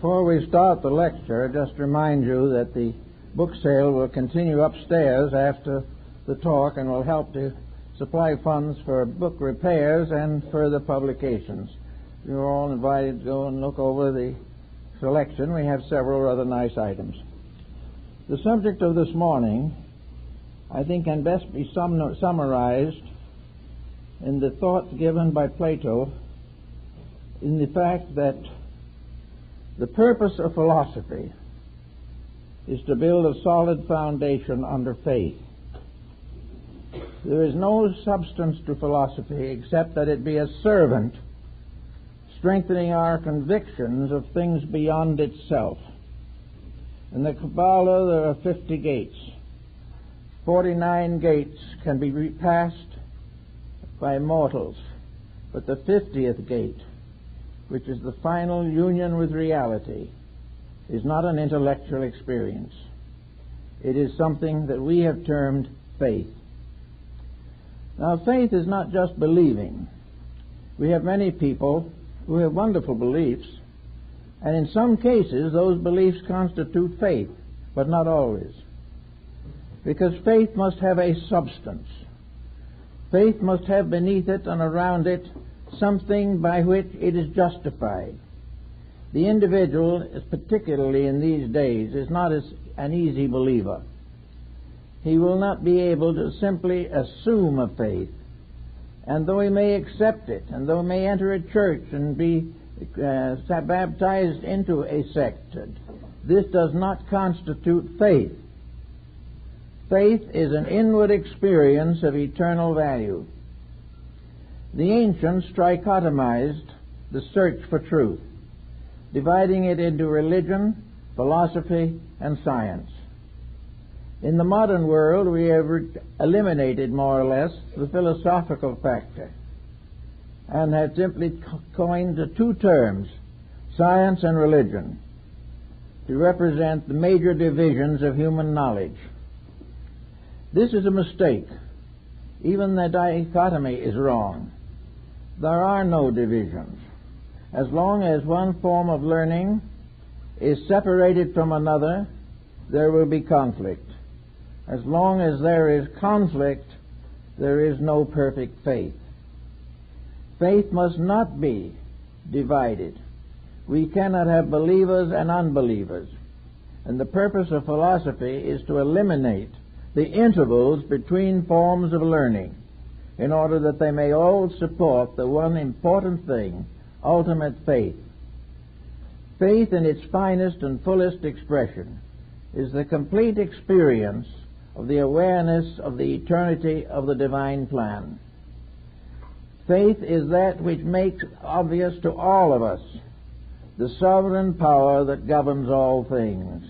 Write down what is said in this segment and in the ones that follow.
Before we start the lecture, just remind you that the book sale will continue upstairs after the talk and will help to supply funds for book repairs and further publications. You're all invited to go and look over the selection. We have several other nice items. The subject of this morning, I think, can best be summarized in the thought given by Plato in the fact that the purpose of philosophy is to build a solid foundation under faith. There is no substance to philosophy except that it be a servant strengthening our convictions of things beyond itself. In the Kabbalah there are 50 gates. 49 gates can be passed by mortals, but the 50th gate, which is the final union with reality, is not an intellectual experience. It is something that we have termed faith. Now, faith is not just believing. We have many people who have wonderful beliefs, and in some cases those beliefs constitute faith, but not always. Because faith must have a substance. Faith must have beneath it and around it something by which it is justified. The individual, particularly in these days, is not an easy believer. He will not be able to simply assume a faith, and though he may accept it, and though he may enter a church and be baptized into a sect, this does not constitute faith. Faith is an inward experience of eternal value. The ancients trichotomized the search for truth, dividing it into religion, philosophy, and science. In the modern world, we have eliminated more or less the philosophical factor and have simply coined the two terms, science and religion, to represent the major divisions of human knowledge. This is a mistake. Even the dichotomy is wrong. There are no divisions. As long as one form of learning is separated from another, there will be conflict. As long as there is conflict, there is no perfect faith. Faith must not be divided. We cannot have believers and unbelievers. And the purpose of philosophy is to eliminate the intervals between forms of learning in order that they may all support the one important thing, ultimate faith. Faith in its finest and fullest expression is the complete experience of the awareness of the eternity of the divine plan. Faith is that which makes obvious to all of us the sovereign power that governs all things.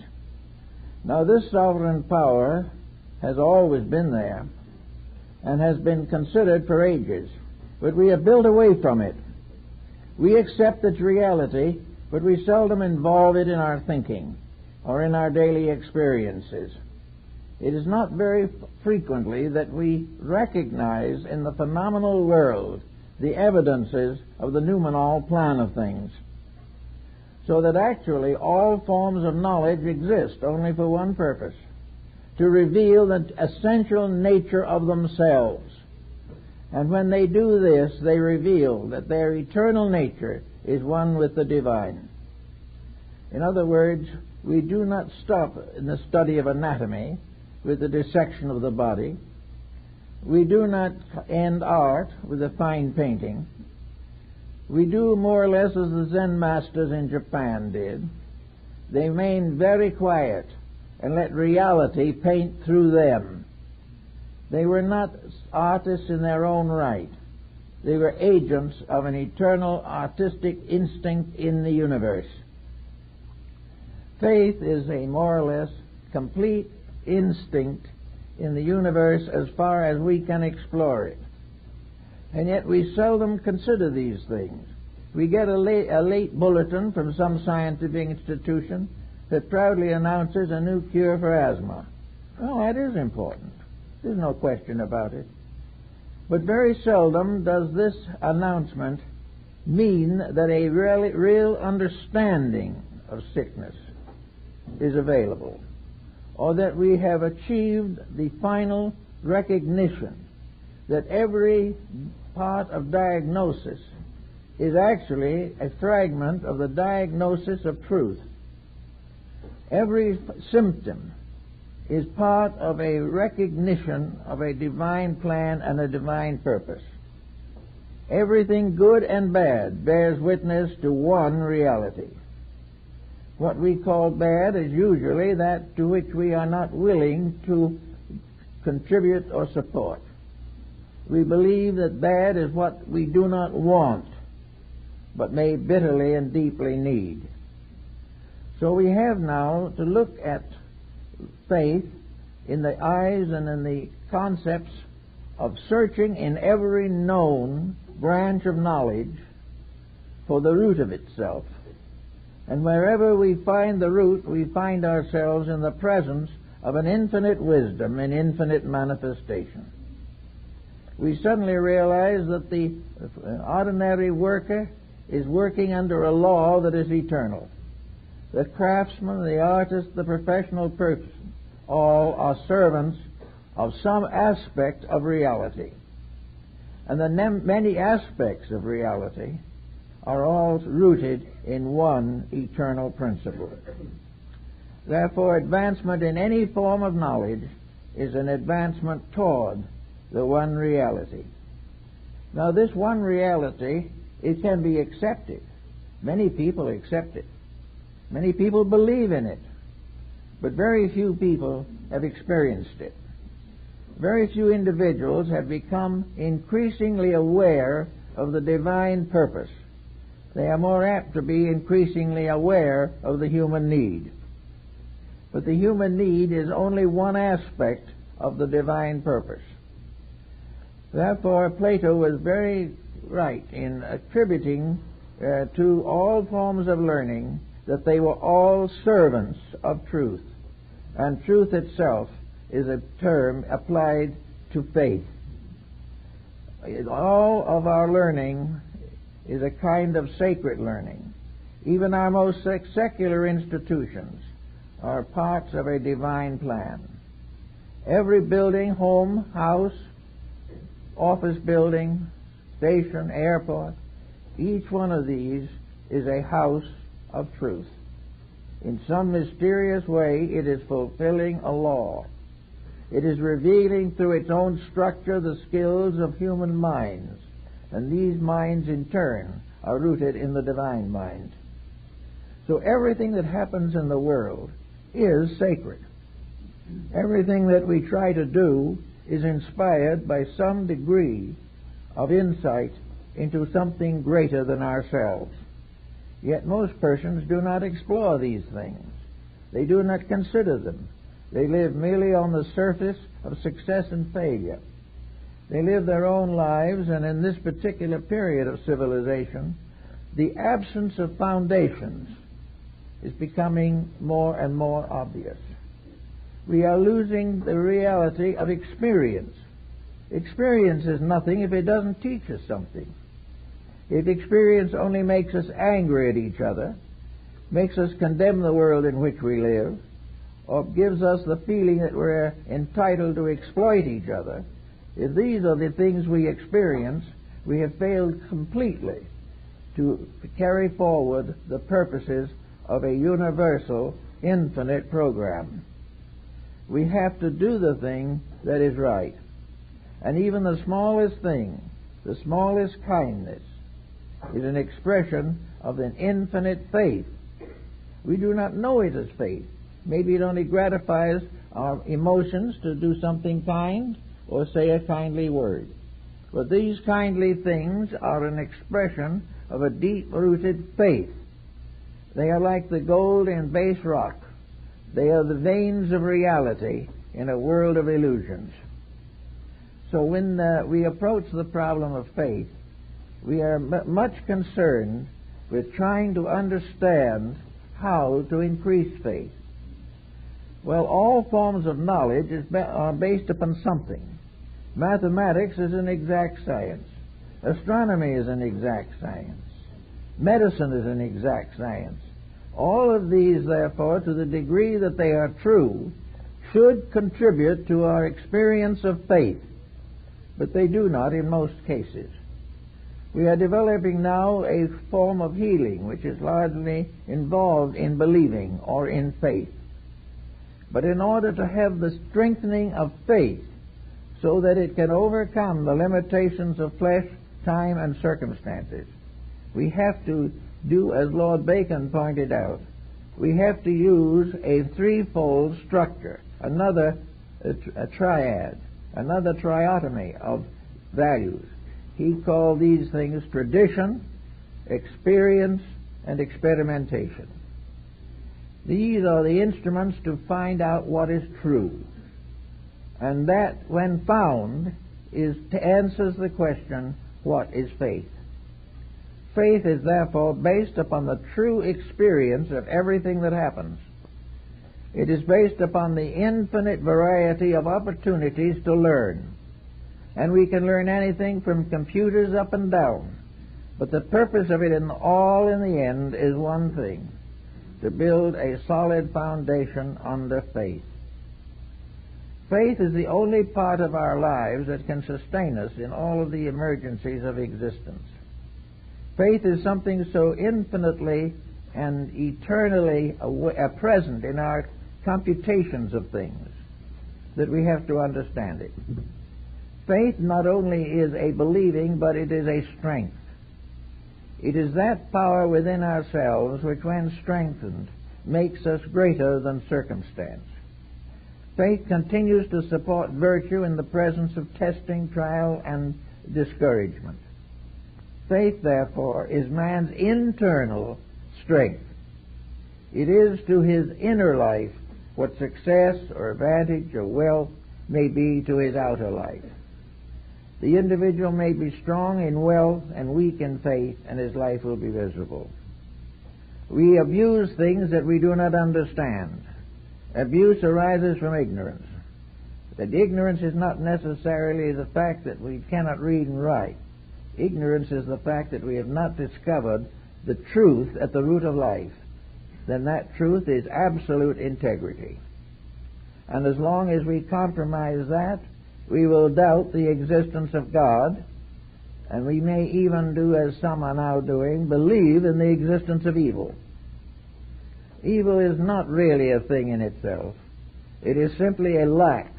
Now, this sovereign power has always been there and has been considered for ages, but we have built away from it. We accept its reality, but we seldom involve it in our thinking or in our daily experiences. It is not very frequently that we recognize in the phenomenal world the evidences of the noumenal plan of things, so that actually all forms of knowledge exist only for one purpose: to reveal the essential nature of themselves. And when they do this, they reveal that their eternal nature is one with the divine. In other words, we do not stop in the study of anatomy with the dissection of the body. We do not end art with a fine painting. We do more or less as the Zen masters in Japan did. They remain very quiet and let reality paint through them. They were not artists in their own right. They were agents of an eternal artistic instinct in the universe. Faith is a more or less complete instinct in the universe as far as we can explore it. And yet we seldom consider these things. We get a late bulletin from some scientific institution that proudly announces a new cure for asthma. Well, that is important. There's no question about it. But very seldom does this announcement mean that a real understanding of sickness is available, or that we have achieved the final recognition that every part of diagnosis is actually a fragment of the diagnosis of truth. Every symptom is part of a recognition of a divine plan and a divine purpose. Everything good and bad bears witness to one reality. What we call bad is usually that to which we are not willing to contribute or support. We believe that bad is what we do not want, but may bitterly and deeply need. So we have now to look at faith in the eyes and in the concepts of searching in every known branch of knowledge for the root of itself. And wherever we find the root, we find ourselves in the presence of an infinite wisdom and infinite manifestation. We suddenly realize that the ordinary worker is working under a law that is eternal. The craftsman, the artist, the professional person, all are servants of some aspect of reality. And the many aspects of reality are all rooted in one eternal principle. Therefore, advancement in any form of knowledge is an advancement toward the one reality. Now, this one reality, it can be accepted. Many people accept it. Many people believe in it. But very few people have experienced it. Very few individuals have become increasingly aware of the divine purpose. They are more apt to be increasingly aware of the human need. But the human need is only one aspect of the divine purpose. Therefore, Plato was very right in attributing to all forms of learning that they were all servants of truth. And truth itself is a term applied to faith. All of our learning is a kind of sacred learning. Even our most secular institutions are parts of a divine plan. Every building, home, house, office building, station, airport, each one of these is a house of truth. In some mysterious way, it is fulfilling a law. It is revealing through its own structure the skills of human minds, and these minds in turn are rooted in the divine mind. So everything that happens in the world is sacred. Everything that we try to do is inspired by some degree of insight into something greater than ourselves. Yet most persons do not explore these things. They do not consider them. They live merely on the surface of success and failure. They live their own lives, and in this particular period of civilization, the absence of foundations is becoming more and more obvious. We are losing the reality of experience. Experience is nothing if it doesn't teach us something. If experience only makes us angry at each other, makes us condemn the world in which we live, or gives us the feeling that we're entitled to exploit each other, if these are the things we experience, we have failed completely to carry forward the purposes of a universal, infinite program. We have to do the thing that is right. And even the smallest thing, the smallest kindness, is an expression of an infinite faith. We do not know it as faith. Maybe it only gratifies our emotions to do something kind or say a kindly word. But these kindly things are an expression of a deep-rooted faith. They are like the gold in base rock. They are the veins of reality in a world of illusions. So when we approach the problem of faith, we are much concerned with trying to understand how to increase faith. Well, all forms of knowledge are based upon something. Mathematics is an exact science. Astronomy is an exact science. Medicine is an exact science. All of these, therefore, to the degree that they are true, should contribute to our experience of faith, but they do not in most cases. We are developing now a form of healing which is largely involved in believing or in faith. But in order to have the strengthening of faith so that it can overcome the limitations of flesh, time, and circumstances, we have to do as Lord Bacon pointed out. We have to use a threefold structure, another a triad, another triotomy of values. He called these things tradition, experience, and experimentation. These are the instruments to find out what is true. And that, when found, answers the question, what is faith? Faith is therefore based upon the true experience of everything that happens. It is based upon the infinite variety of opportunities to learn. And we can learn anything from computers up and down. But the purpose of it all in the end is one thing: to build a solid foundation under faith. Faith is the only part of our lives that can sustain us in all of the emergencies of existence. Faith is something so infinitely and eternally present in our computations of things that we have to understand it. Faith not only is a believing, but it is a strength. It is that power within ourselves which, when strengthened, makes us greater than circumstance. Faith continues to support virtue in the presence of testing, trial, and discouragement. Faith, therefore, is man's internal strength. It is to his inner life what success or advantage or wealth may be to his outer life. The individual may be strong in wealth and weak in faith, and his life will be miserable. We abuse things that we do not understand. Abuse arises from ignorance. But ignorance is not necessarily the fact that we cannot read and write. Ignorance is the fact that we have not discovered the truth at the root of life. Then that truth is absolute integrity. And as long as we compromise that, we will doubt the existence of God, and we may even do, as some are now doing, believe in the existence of evil. Evil is not really a thing in itself. It is simply a lack.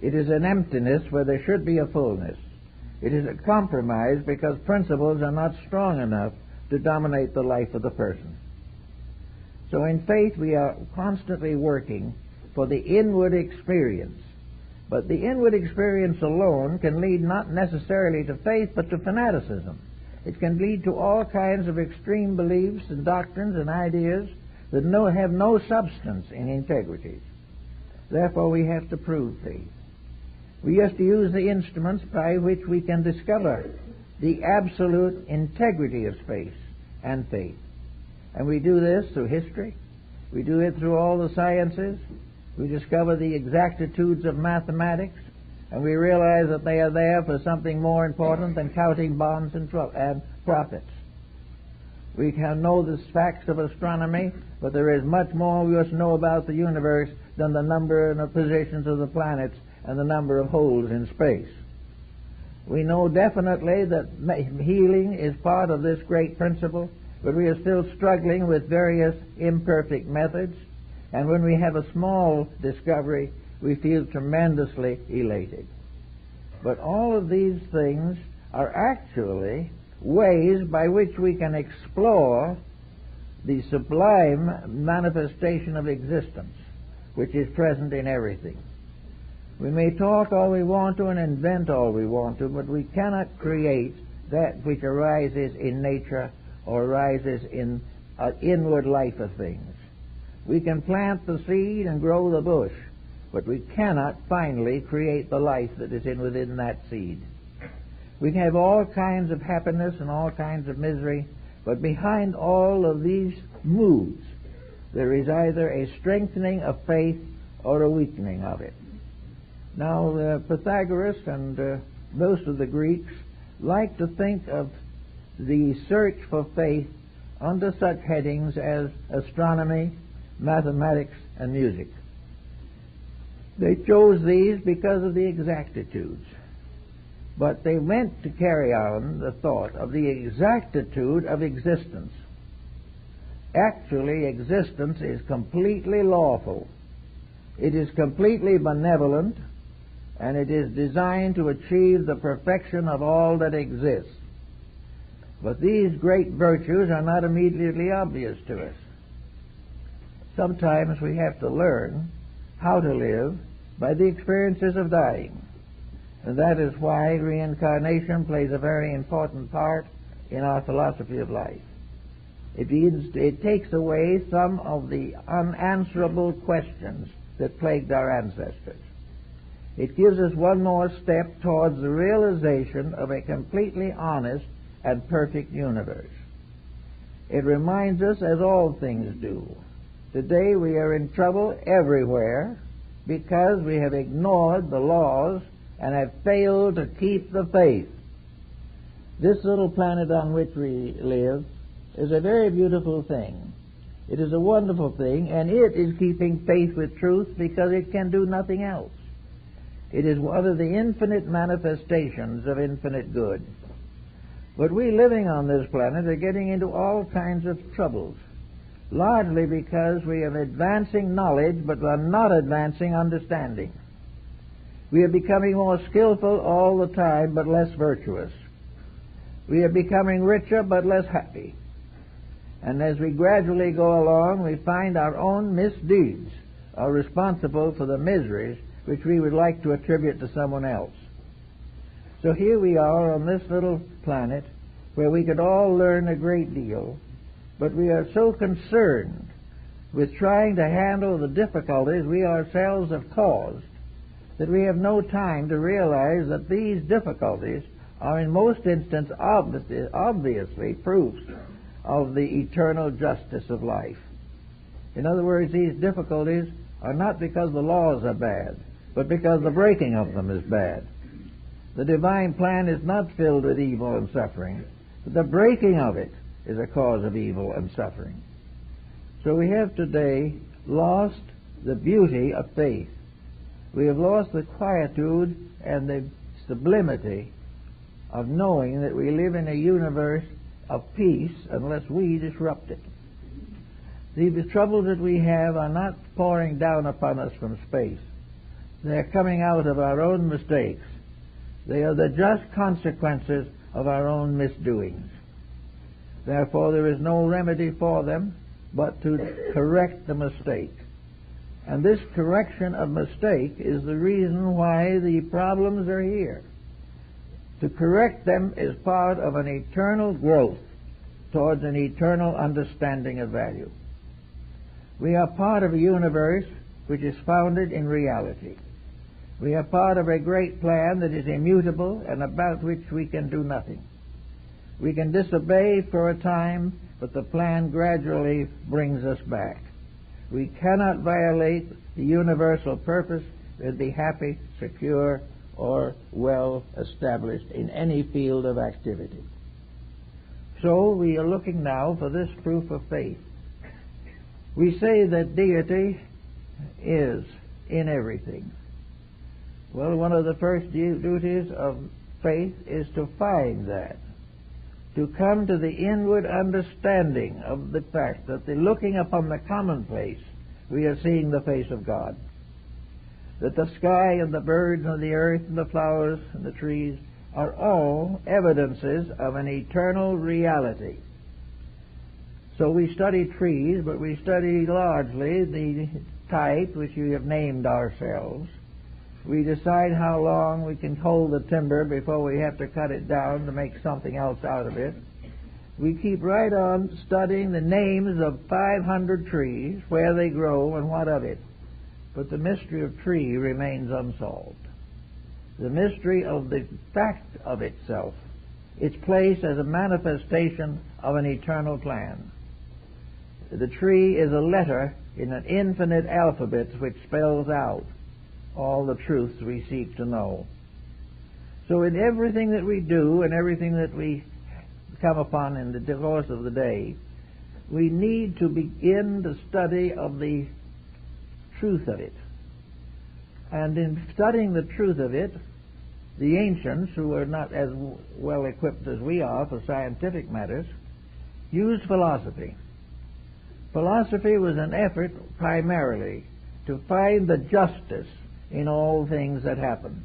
It is an emptiness where there should be a fullness. It is a compromise because principles are not strong enough to dominate the life of the person. So in faith we are constantly working for the inward experience. But the inward experience alone can lead not necessarily to faith, but to fanaticism. It can lead to all kinds of extreme beliefs and doctrines and ideas that have no substance in integrity. Therefore, we have to prove faith. We have to use the instruments by which we can discover the absolute integrity of space and faith. And we do this through history. We do it through all the sciences. We discover the exactitudes of mathematics, and we realize that they are there for something more important than counting bonds and profits. We can know the facts of astronomy, but there is much more we must know about the universe than the number and the positions of the planets and the number of holes in space. We know definitely that healing is part of this great principle, but we are still struggling with various imperfect methods. And when we have a small discovery, we feel tremendously elated. But all of these things are actually ways by which we can explore the sublime manifestation of existence, which is present in everything. We may talk all we want to and invent all we want to, but we cannot create that which arises in nature or arises in an inward life of things. We can plant the seed and grow the bush, but we cannot finally create the life that is within that seed. We can have all kinds of happiness and all kinds of misery, but behind all of these moods, there is either a strengthening of faith or a weakening of it. Now, Pythagoras and most of the Greeks like to think of the search for faith under such headings as astronomy, mathematics, and music. They chose these because of the exactitudes, but they meant to carry on the thought of the exactitude of existence. Actually, existence is completely lawful. It is completely benevolent, and it is designed to achieve the perfection of all that exists. But these great virtues are not immediately obvious to us. Sometimes we have to learn how to live by the experiences of dying. And that is why reincarnation plays a very important part in our philosophy of life. It takes away some of the unanswerable questions that plagued our ancestors. It gives us one more step towards the realization of a completely honest and perfect universe. It reminds us, as all things do, today we are in trouble everywhere because we have ignored the laws and have failed to keep the faith. This little planet on which we live is a very beautiful thing. It is a wonderful thing, and it is keeping faith with truth because it can do nothing else. It is one of the infinite manifestations of infinite good. But we living on this planet are getting into all kinds of troubles, largely because we are advancing knowledge but are not advancing understanding. We are becoming more skillful all the time but less virtuous. We are becoming richer but less happy. And as we gradually go along, we find our own misdeeds are responsible for the miseries which we would like to attribute to someone else. So here we are on this little planet where we could all learn a great deal, but we are so concerned with trying to handle the difficulties we ourselves have caused that we have no time to realize that these difficulties are in most instances obviously proofs of the eternal justice of life. In other words, these difficulties are not because the laws are bad, but because the breaking of them is bad. The divine plan is not filled with evil and suffering, but the breaking of it is a cause of evil and suffering. So we have today lost the beauty of faith. We have lost the quietude and the sublimity of knowing that we live in a universe of peace unless we disrupt it. The troubles that we have are not pouring down upon us from space. They are coming out of our own mistakes. They are the just consequences of our own misdoings. Therefore, there is no remedy for them but to correct the mistake. And this correction of mistake is the reason why the problems are here. To correct them is part of an eternal growth towards an eternal understanding of value. We are part of a universe which is founded in reality. We are part of a great plan that is immutable and about which we can do nothing. We can disobey for a time, but the plan gradually brings us back. We cannot violate the universal purpose and be happy, secure, or well established in any field of activity. So we are looking now for this proof of faith. We say that deity is in everything. Well, one of the first duties of faith is to find that, to come to the inward understanding of the fact that looking upon the commonplace, we are seeing the face of God. That the sky and the birds and the earth and the flowers and the trees are all evidences of an eternal reality. So we study trees, but we study largely the type which we have named ourselves. We decide how long we can hold the timber before we have to cut it down to make something else out of it. We keep right on studying the names of 500 trees, where they grow and what of it. But the mystery of tree remains unsolved. The mystery of the fact of itself, its place as a manifestation of an eternal plan. The tree is a letter in an infinite alphabet which spells out all the truths we seek to know. So in everything that we do and everything that we come upon in the course of the day, we need to begin the study of the truth of it. And in studying the truth of it, the ancients, who were not as well equipped as we are for scientific matters, used philosophy. Philosophy was an effort primarily to find the justice in all things that happen.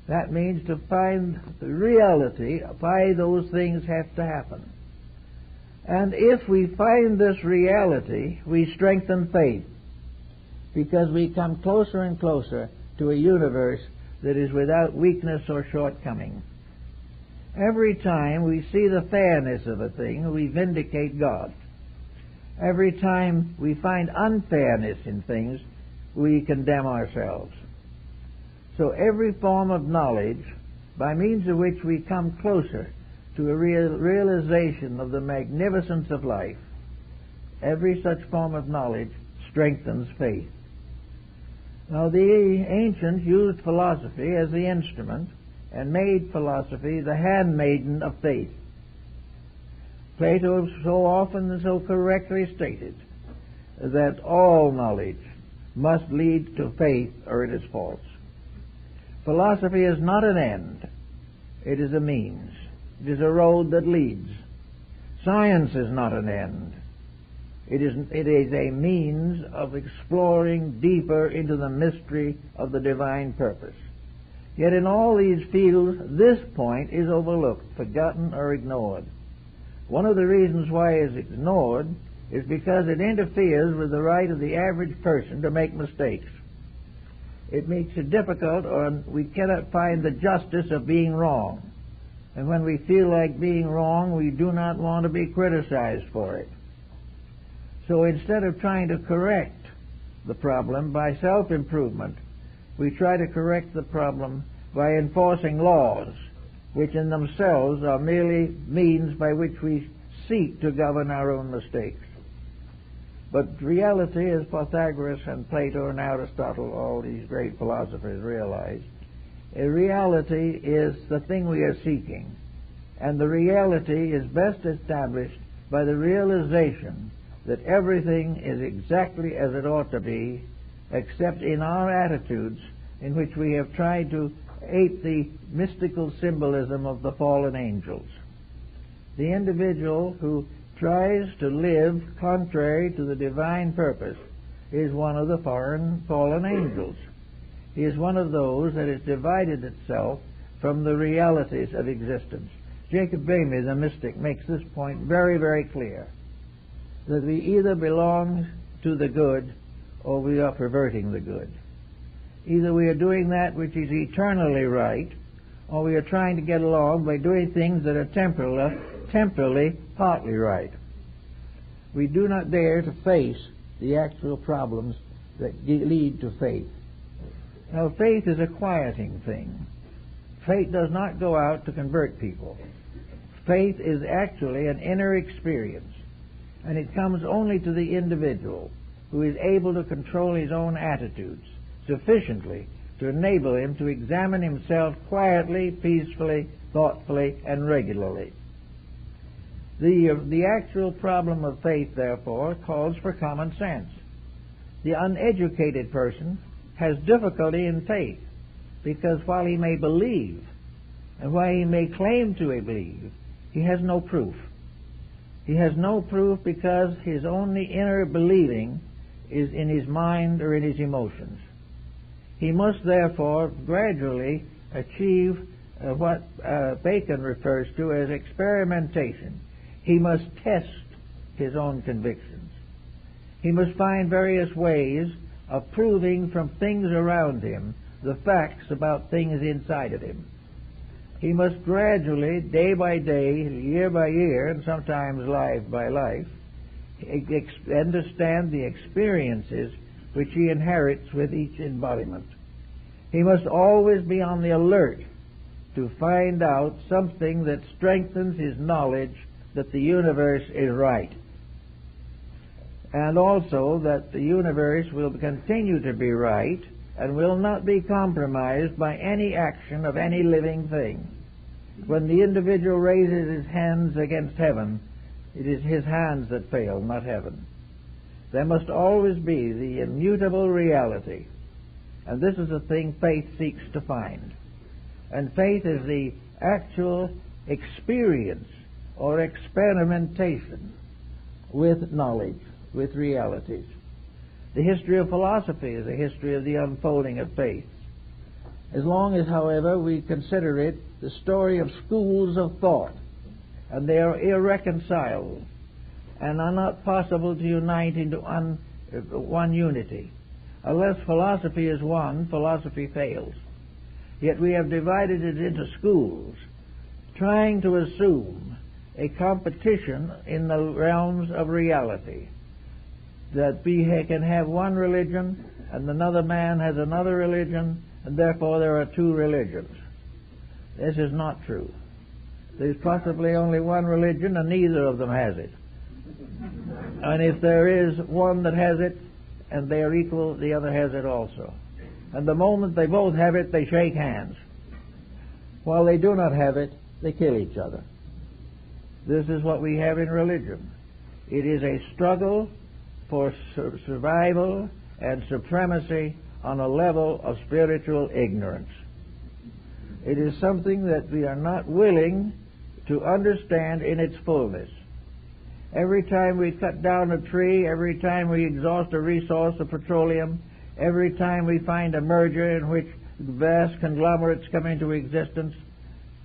That means to find the reality of why those things have to happen. And if we find this reality, we strengthen faith, because we come closer and closer to a universe that is without weakness or shortcoming. Every time we see the fairness of a thing, we vindicate God. Every time we find unfairness in things, we condemn ourselves. So every form of knowledge, by means of which we come closer to a realization of the magnificence of life, every such form of knowledge strengthens faith. Now, the ancients used philosophy as the instrument and made philosophy the handmaiden of faith. Plato so often and so correctly stated that all knowledge must lead to faith or it is false. Philosophy is not an end. It is a means. It is a road that leads. Science is not an end. It is a means of exploring deeper into the mystery of the divine purpose. Yet in all these fields, this point is overlooked, forgotten, or ignored. One of the reasons why it is ignored is because it interferes with the right of the average person to make mistakes. It makes it difficult, or we cannot find the justice of being wrong. And when we feel like being wrong, we do not want to be criticized for it. So instead of trying to correct the problem by self-improvement, we try to correct the problem by enforcing laws, which in themselves are merely means by which we seek to govern our own mistakes. But reality, as Pythagoras and Plato and Aristotle, all these great philosophers realized, a reality is the thing we are seeking. And the reality is best established by the realization that everything is exactly as it ought to be, except in our attitudes in which we have tried to ape the mystical symbolism of the fallen angels. The individual who tries to live contrary to the divine purpose is one of the fallen angels. He is one of those that has divided itself from the realities of existence. Jacob Boehme, the mystic, makes this point very, very clear, that we either belong to the good or we are perverting the good. Either we are doing that which is eternally right, or we are trying to get along by doing things that are temporarily partly right. We do not dare to face the actual problems that lead to faith. Now, faith is a quieting thing. Faith does not go out to convert people. Faith is actually an inner experience, and it comes only to the individual who is able to control his own attitudes sufficiently to enable him to examine himself quietly, peacefully, thoughtfully, and regularly. The actual problem of faith, therefore, calls for common sense. The uneducated person has difficulty in faith because while he may believe, and while he may claim to believe, he has no proof. He has no proof because his only inner believing is in his mind or in his emotions. He must therefore gradually achieve what Bacon refers to as experimentation. He must test his own convictions. He must find various ways of proving from things around him the facts about things inside of him. He must gradually, day by day, year by year, and sometimes life by life, understand the experiences which he inherits with each embodiment. He must always be on the alert to find out something that strengthens his knowledge that the universe is right, and also that the universe will continue to be right and will not be compromised by any action of any living thing. When the individual raises his hands against heaven, It is his hands that fail, not heaven. There must always be the immutable reality. And this is the thing faith seeks to find. And faith is the actual experience or experimentation with knowledge, with realities. The history of philosophy is a history of the unfolding of faith. As long as, however, we consider it the story of schools of thought, and they are irreconcilable and are not possible to unite into one unity. Unless philosophy is one, philosophy fails. Yet we have divided it into schools, trying to assume a competition in the realms of reality, that we can have one religion and another man has another religion, and therefore there are two religions. This is not true. There's possibly only one religion and neither of them has it. And if there is one that has it and they are equal, the other has it also. And the moment they both have it, they shake hands. While they do not have it, they kill each other. This is what we have in religion. It is a struggle for survival and supremacy on a level of spiritual ignorance. It is something that we are not willing to understand in its fullness. Every time we cut down a tree, every time we exhaust a resource of petroleum, every time we find a merger in which vast conglomerates come into existence,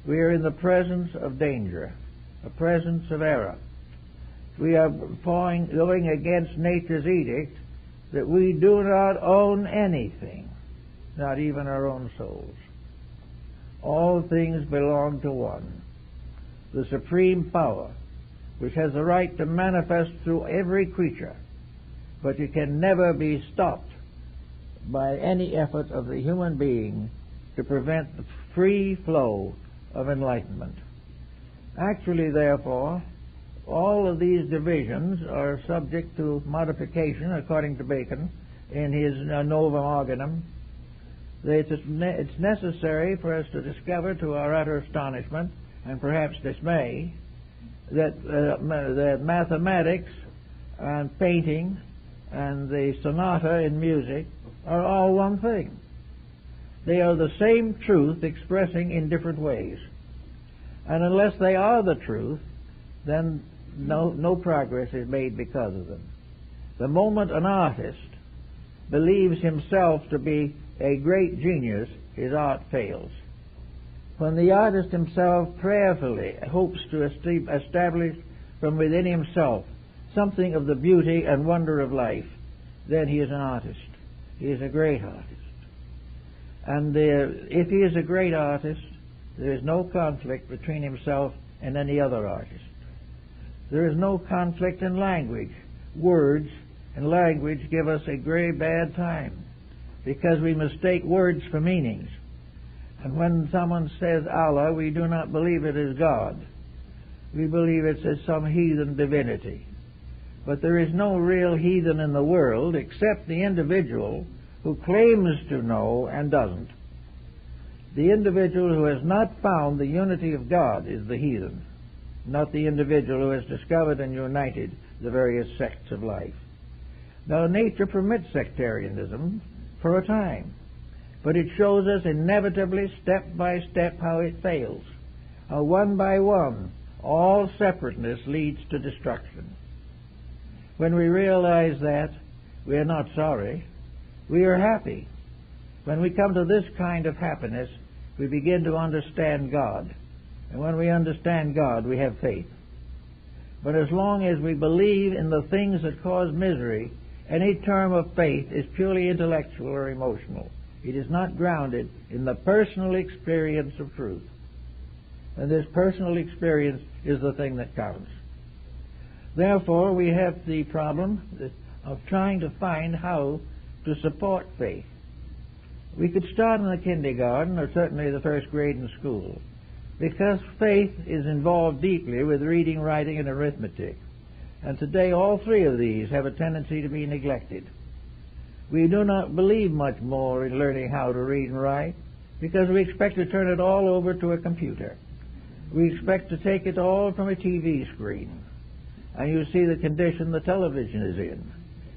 we are in the presence of danger, the presence of error. We are going against nature's edict that we do not own anything, not even our own souls. All things belong to one, the supreme power, which has the right to manifest through every creature, but it can never be stopped by any effort of the human being to prevent the free flow of enlightenment. Actually, therefore, all of these divisions are subject to modification, according to Bacon, in his Novum Organum. It's necessary for us to discover, to our utter astonishment and perhaps dismay, that mathematics and painting and the sonata in music are all one thing. They are the same truth expressing in different ways. And unless they are the truth, then no progress is made because of them. The moment an artist believes himself to be a great genius, his art fails. When the artist himself prayerfully hopes to establish from within himself something of the beauty and wonder of life, then he is an artist. He is a great artist. And if he is a great artist, there is no conflict between himself and any other artist. There is no conflict in language. Words and language give us a very bad time because we mistake words for meanings. And when someone says Allah, we do not believe it is God. We believe it's as some heathen divinity. But there is no real heathen in the world except the individual who claims to know and doesn't. The individual who has not found the unity of God is the heathen, not the individual who has discovered and united the various sects of life. Now, nature permits sectarianism for a time, but it shows us inevitably, step by step, how it fails. How one by one, all separateness leads to destruction. When we realize that, we are not sorry. We are happy. When we come to this kind of happiness, we begin to understand God. And when we understand God, we have faith. But as long as we believe in the things that cause misery, any term of faith is purely intellectual or emotional. It is not grounded in the personal experience of truth. And this personal experience is the thing that counts. Therefore, we have the problem of trying to find how to support faith. We could start in the kindergarten, or certainly the first grade in school, because faith is involved deeply with reading, writing, and arithmetic. And today all three of these have a tendency to be neglected. We do not believe much more in learning how to read and write because we expect to turn it all over to a computer. We expect to take it all from a TV screen. and you see the condition the television is in.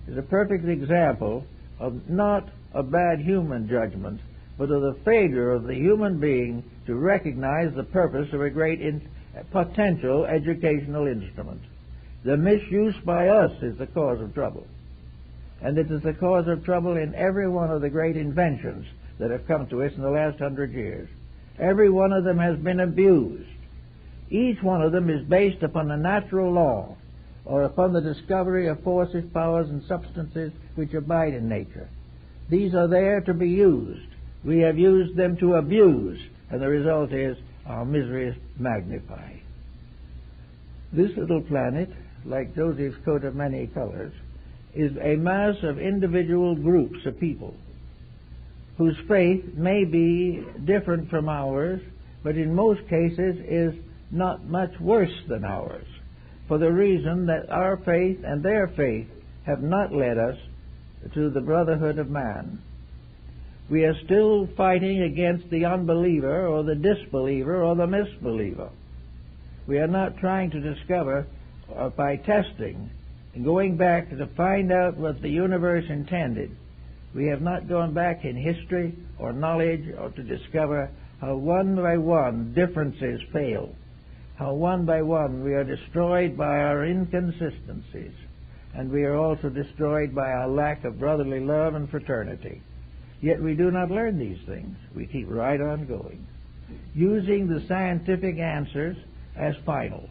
It's a perfect example of not a bad human judgment, but of the failure of the human being to recognize the purpose of a great potential educational instrument. The misuse by us is the cause of trouble. And it is the cause of trouble in every one of the great inventions that have come to us in the last 100 years. Every one of them has been abused. Each one of them is based upon a natural law or upon the discovery of forces, powers, and substances which abide in nature. These are there to be used. We have used them to abuse, and the result is our misery is magnified. This little planet, like Joseph's coat of many colors, is a mass of individual groups of people whose faith may be different from ours, but in most cases is not much worse than ours, for the reason that our faith and their faith have not led us to the brotherhood of man. We are still fighting against the unbeliever or the disbeliever or the misbeliever. We are not trying to discover by testing and going back to find out what the universe intended. We have not gone back in history or knowledge or to discover how one by one differences fail, how one by one we are destroyed by our inconsistencies, and we are also destroyed by our lack of brotherly love and fraternity. Yet we do not learn these things. We keep right on going, using the scientific answers as final,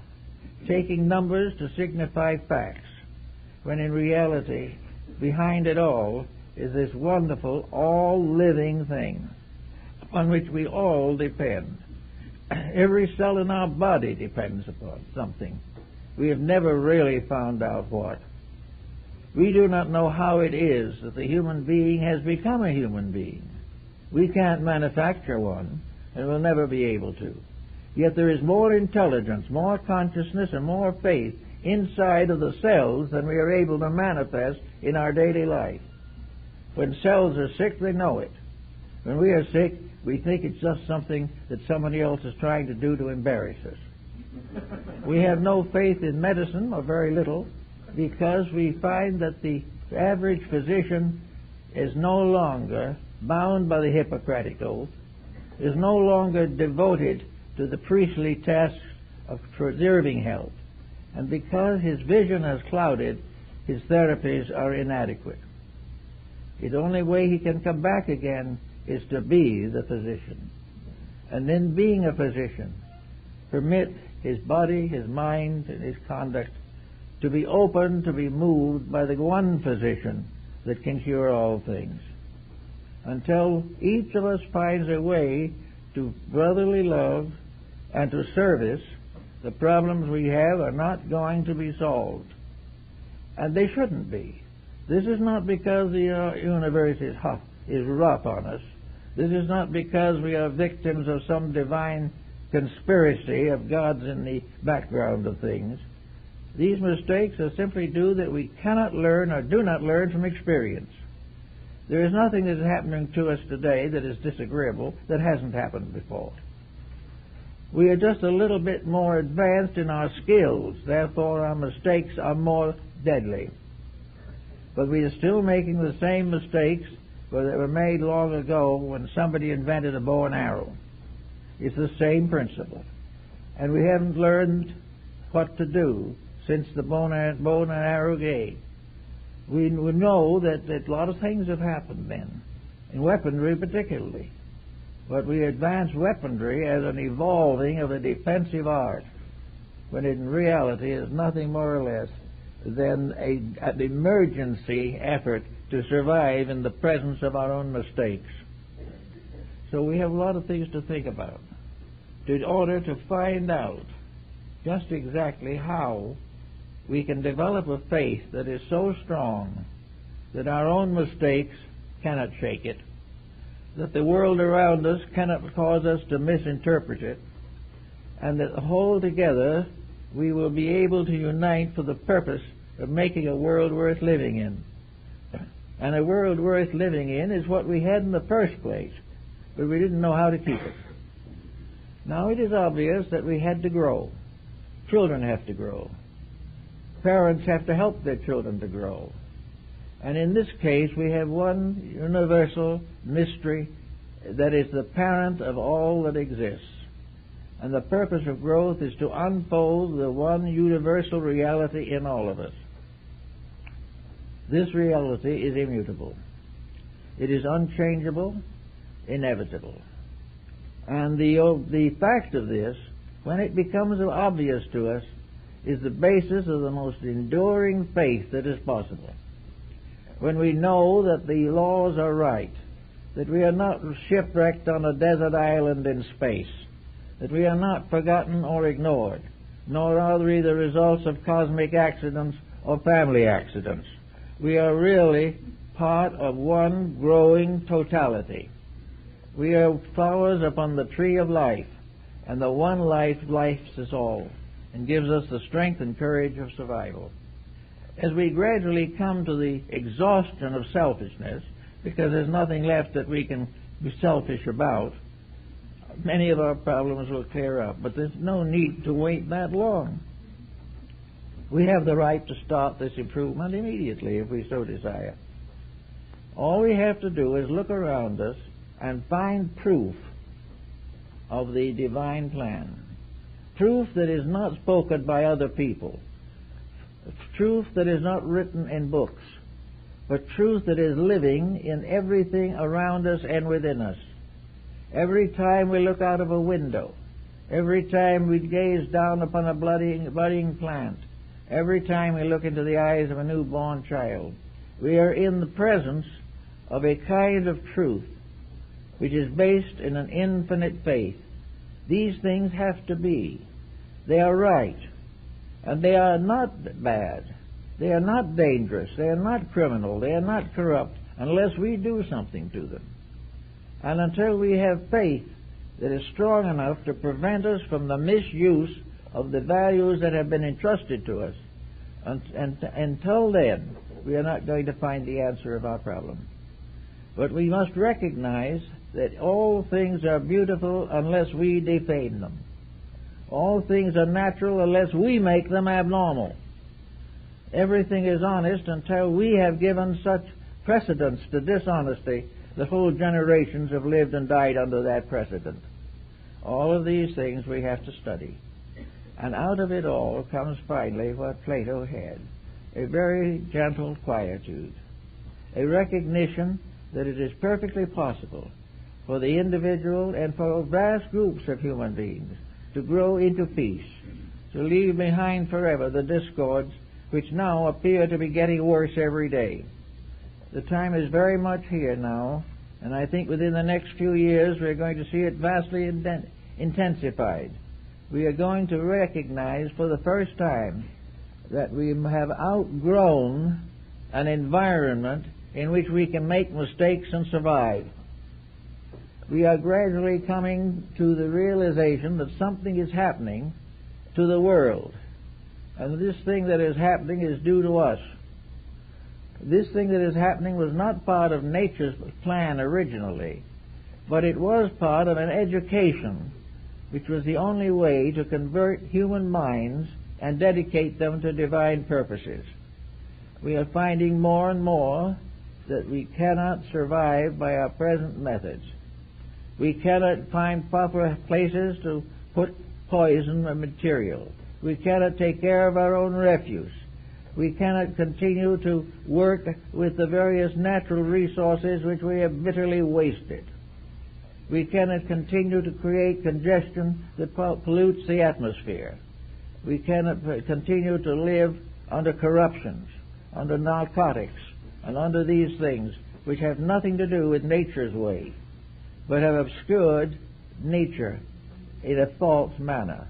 taking numbers to signify facts, when in reality, behind it all is this wonderful, all-living thing upon which we all depend. Every cell in our body depends upon something. We have never really found out what. We do not know how it is that the human being has become a human being. We can't manufacture one, and will never be able to. Yet there is more intelligence, more consciousness, and more faith inside of the cells than we are able to manifest in our daily life. When cells are sick, they know it. When we are sick, we think it's just something that somebody else is trying to do to embarrass us. We have no faith in medicine, or very little, because we find that the average physician is no longer bound by the Hippocratic Oath, is no longer devoted to the priestly tasks of preserving health. And because his vision has clouded, his therapies are inadequate. The only way he can come back again is to be the physician. And then, being a physician, permit his body, his mind, and his conduct to be open, to be moved by the one physician that can cure all things. Until each of us finds a way to brotherly love and to service, the problems we have are not going to be solved. And they shouldn't be. This is not because the universe is rough on us. This is not because we are victims of some divine conspiracy of gods in the background of things. These mistakes are simply due that we cannot learn or do not learn from experience. There is nothing that is happening to us today that is disagreeable that hasn't happened before. We are just a little bit more advanced in our skills, therefore our mistakes are more deadly. But we are still making the same mistakes that were made long ago when somebody invented a bow and arrow. It's the same principle. And we haven't learned what to do since the bow and arrow game. We know that a lot of things have happened then, in weaponry particularly. But we advance weaponry as an evolving of a defensive art, when in reality is nothing more or less than an emergency effort to survive in the presence of our own mistakes. So we have a lot of things to think about in order to find out just exactly how we can develop a faith that is so strong that our own mistakes cannot shake it, that the world around us cannot cause us to misinterpret it, and that altogether we will be able to unite for the purpose of making a world worth living in. And a world worth living in is what we had in the first place, but we didn't know how to keep it. Now it is obvious that we had to grow. Children have to grow. parents have to help their children to grow. And in this case, we have one universal mystery that is the parent of all that exists. And the purpose of growth is to unfold the one universal reality in all of us. This reality is immutable. It is unchangeable, inevitable. And the fact of this, when it becomes obvious to us, is the basis of the most enduring faith that is possible. When we know that the laws are right, that we are not shipwrecked on a desert island in space, that we are not forgotten or ignored, nor are we the results of cosmic accidents or family accidents. We are really part of one growing totality. We are flowers upon the tree of life, and the one life lives us all and gives us the strength and courage of survival. As we gradually come to the exhaustion of selfishness, because there's nothing left that we can be selfish about, many of our problems will clear up, but there's no need to wait that long. We have the right to start this improvement immediately if we so desire. All we have to do is look around us and find proof of the divine plan. Truth that is not spoken by other people. Truth that is not written in books, but truth that is living in everything around us and within us. Every time we look out of a window, every time we gaze down upon a budding plant, every time we look into the eyes of a newborn child, we are in the presence of a kind of truth which is based in an infinite faith. These things have to be. They are right. And they are not bad. They are not dangerous. They are not criminal. They are not corrupt unless we do something to them. And until we have faith that is strong enough to prevent us from the misuse of the values that have been entrusted to us, and until then, we are not going to find the answer of our problem. But we must recognize that all things are beautiful unless we defame them. All things are natural unless we make them abnormal. Everything is honest until we have given such precedence to dishonesty that whole generations have lived and died under that precedent. All of these things we have to study. And out of it all comes finally what Plato had, a very gentle quietude, a recognition that it is perfectly possible for the individual and for vast groups of human beings to grow into peace, to leave behind forever the discords which now appear to be getting worse every day. The time is very much here now, and I think within the next few years we're going to see it vastly intensified. We are going to recognize for the first time that we have outgrown an environment in which we can make mistakes and survive. We are gradually coming to the realization that something is happening to the world. And this thing that is happening is due to us. This thing that is happening was not part of nature's plan originally, but it was part of an education which was the only way to convert human minds and dedicate them to divine purposes. We are finding more and more that we cannot survive by our present methods. We cannot find proper places to put poison or material. We cannot take care of our own refuse. We cannot continue to work with the various natural resources which we have bitterly wasted. We cannot continue to create congestion that pollutes the atmosphere. We cannot continue to live under corruptions, under narcotics, and under these things which have nothing to do with nature's way, but have obscured nature in a false manner.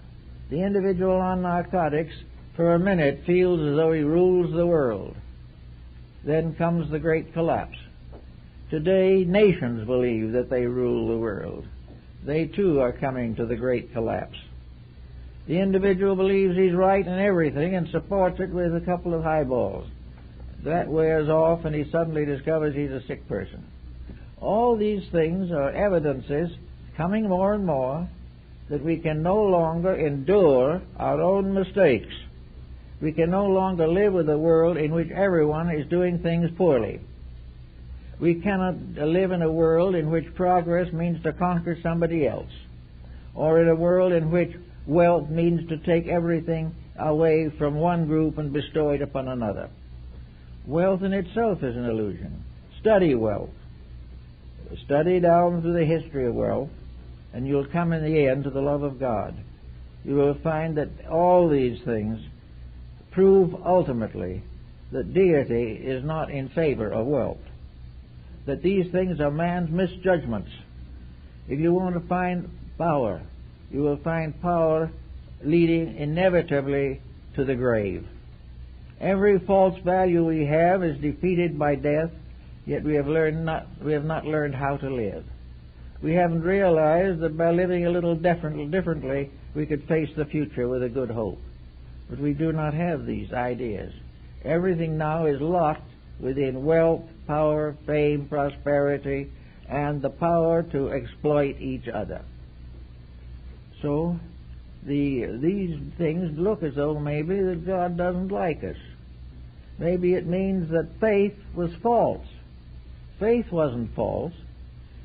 The individual on narcotics for a minute feels as though he rules the world. Then comes the great collapse. Today, nations believe that they rule the world. They too are coming to the great collapse. The individual believes he's right in everything and supports it with a couple of highballs. That wears off and he suddenly discovers he's a sick person. All these things are evidences, coming more and more, that we can no longer endure our own mistakes. We can no longer live with a world in which everyone is doing things poorly. We cannot live in a world in which progress means to conquer somebody else, or in a world in which wealth means to take everything away from one group and bestow it upon another. Wealth in itself is an illusion. Study wealth. Study down through the history of wealth, and you'll come in the end to the love of God. You will find that all these things prove ultimately that deity is not in favor of wealth, that these things are man's misjudgments. If you want to find power, you will find power leading inevitably to the grave. Every false value we have is defeated by death, yet we have not learned how to live. We haven't realized that by living a little differently, we could face the future with a good hope. But we do not have these ideas. Everything now is locked within wealth, power, fame, prosperity, and the power to exploit each other. So these things look as though maybe that God doesn't like us. Maybe it means that faith was false. Faith wasn't false,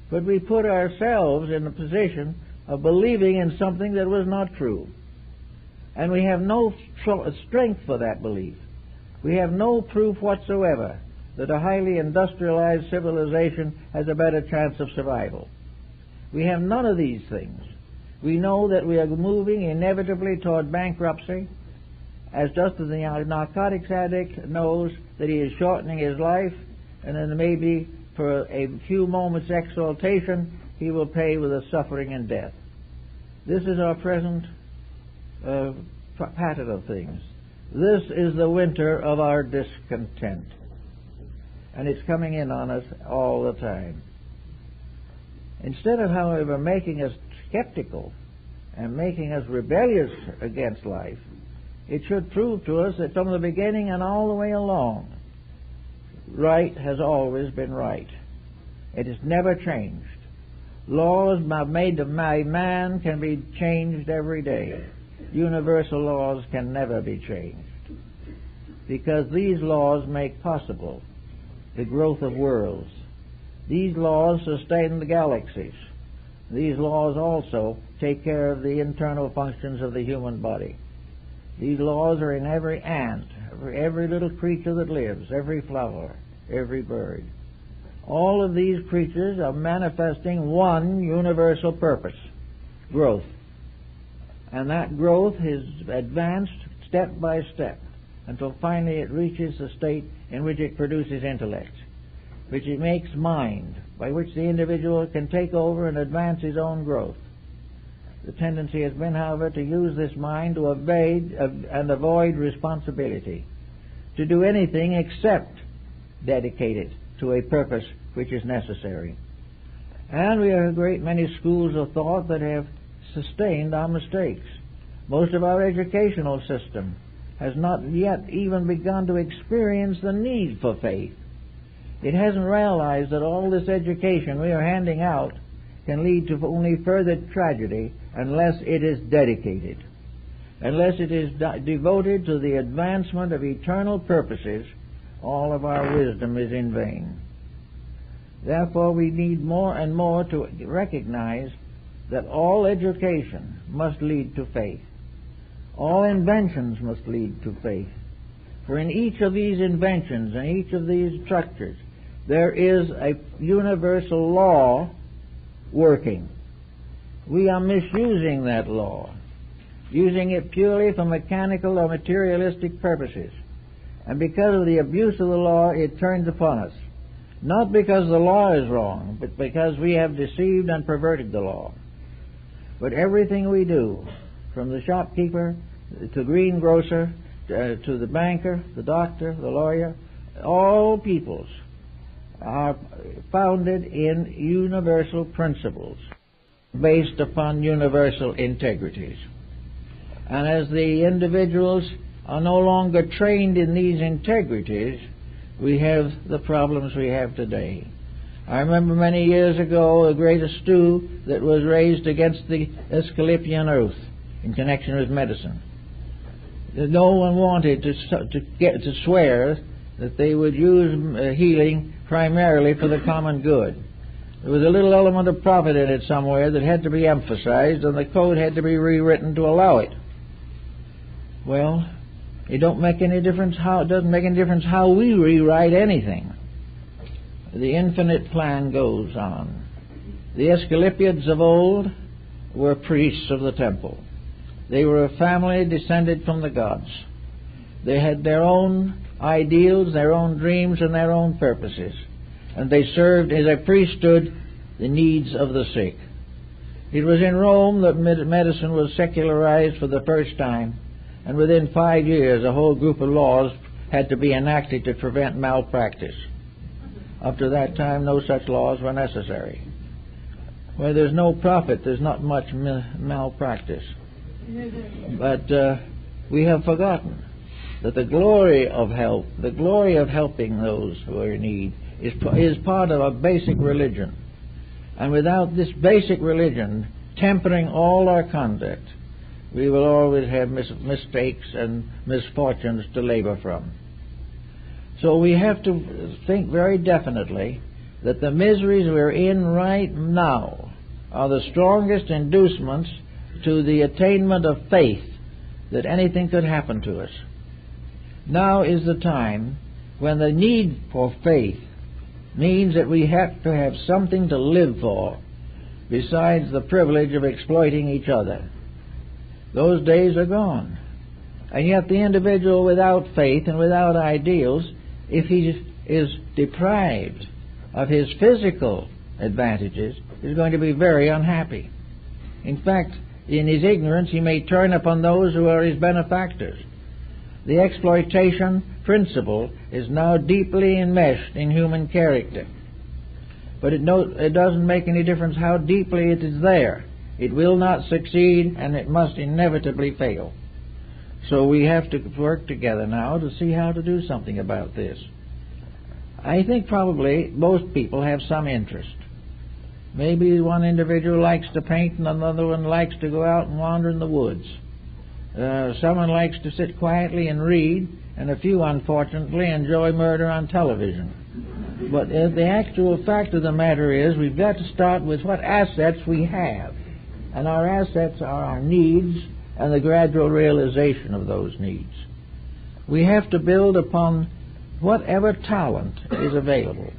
but we put ourselves in a position of believing in something that was not true. And we have no strength for that belief. We have no proof whatsoever that a highly industrialized civilization has a better chance of survival. We have none of these things. We know that we are moving inevitably toward bankruptcy, as just as the narcotics addict knows that he is shortening his life, and then maybe for a few moments' exaltation he will pay with a suffering and death. This is our present pattern of things. This is the winter of our discontent, and it's coming in on us all the time. Instead of, however, making us skeptical and making us rebellious against life, it should prove to us that from the beginning and all the way along, right has always been right. It has never changed. Laws made by man can be changed every day. Universal laws can never be changed, because these laws make possible the growth of worlds. These laws sustain the galaxies. These laws also take care of the internal functions of the human body. These laws are in every ant, every little creature that lives, every flower, every bird. All of these creatures are manifesting one universal purpose: growth. And that growth is advanced step by step until finally it reaches the state in which it produces intellect, which it makes mind, by which the individual can take over and advance his own growth. The tendency has been, however, to use this mind to evade and avoid responsibility, to do anything except dedicate it to a purpose which is necessary. And we have a great many schools of thought that have sustained our mistakes. Most of our educational system has not yet even begun to experience the need for faith. It hasn't realized that all this education we are handing out can lead to only further tragedy unless it is dedicated. Unless it is devoted to the advancement of eternal purposes, all of our wisdom is in vain. Therefore, we need more and more to recognize that all education must lead to faith. All inventions must lead to faith. For in each of these inventions and each of these structures, there is a universal law working. We are misusing that law, using it purely for mechanical or materialistic purposes. And because of the abuse of the law, it turns upon us. Not because the law is wrong, but because we have deceived and perverted the law. But everything we do, from the shopkeeper to greengrocer to the banker, the doctor, the lawyer, all peoples are founded in universal principles based upon universal integrities. And as the individuals are no longer trained in these integrities, we have the problems we have today. I remember many years ago a great stew that was raised against the Asclepian oath in connection with medicine. No one wanted to swear that they would use healing primarily for the common good. There was a little element of profit in it somewhere that had to be emphasized, and the code had to be rewritten to allow it. Well, it doesn't make any difference how we rewrite anything. The infinite plan goes on. The Asclepiads of old were priests of the temple. They were a family descended from the gods. They had their own ideals, their own dreams, and their own purposes. And they served as a priesthood the needs of the sick. It was in Rome that medicine was secularized for the first time, and within 5 years a whole group of laws had to be enacted to prevent malpractice. Up to that time, no such laws were necessary. Where there's no profit, there's not much malpractice. But we have forgotten that the glory of help, the glory of helping those who are in need, is part of a basic religion. And without this basic religion tempering all our conduct, we will always have mistakes and misfortunes to labor from. So we have to think very definitely that the miseries we're in right now are the strongest inducements to the attainment of faith that anything could happen to us. Now is the time when the need for faith means that we have to have something to live for besides the privilege of exploiting each other. Those days are gone. And yet the individual without faith and without ideals, if he is deprived of his physical advantages, is going to be very unhappy. In fact, in his ignorance, he may turn upon those who are his benefactors. The exploitation principle is now deeply enmeshed in human character. But it doesn't make any difference how deeply it is there. It will not succeed, and it must inevitably fail. So we have to work together now to see how to do something about this. I think probably most people have some interest. Maybe one individual likes to paint and another one likes to go out and wander in the woods. Someone likes to sit quietly and read, and a few, unfortunately, enjoy murder on television. But the actual fact of the matter is we've got to start with what assets we have. And our assets are our needs and the gradual realization of those needs. We have to build upon whatever talent is available.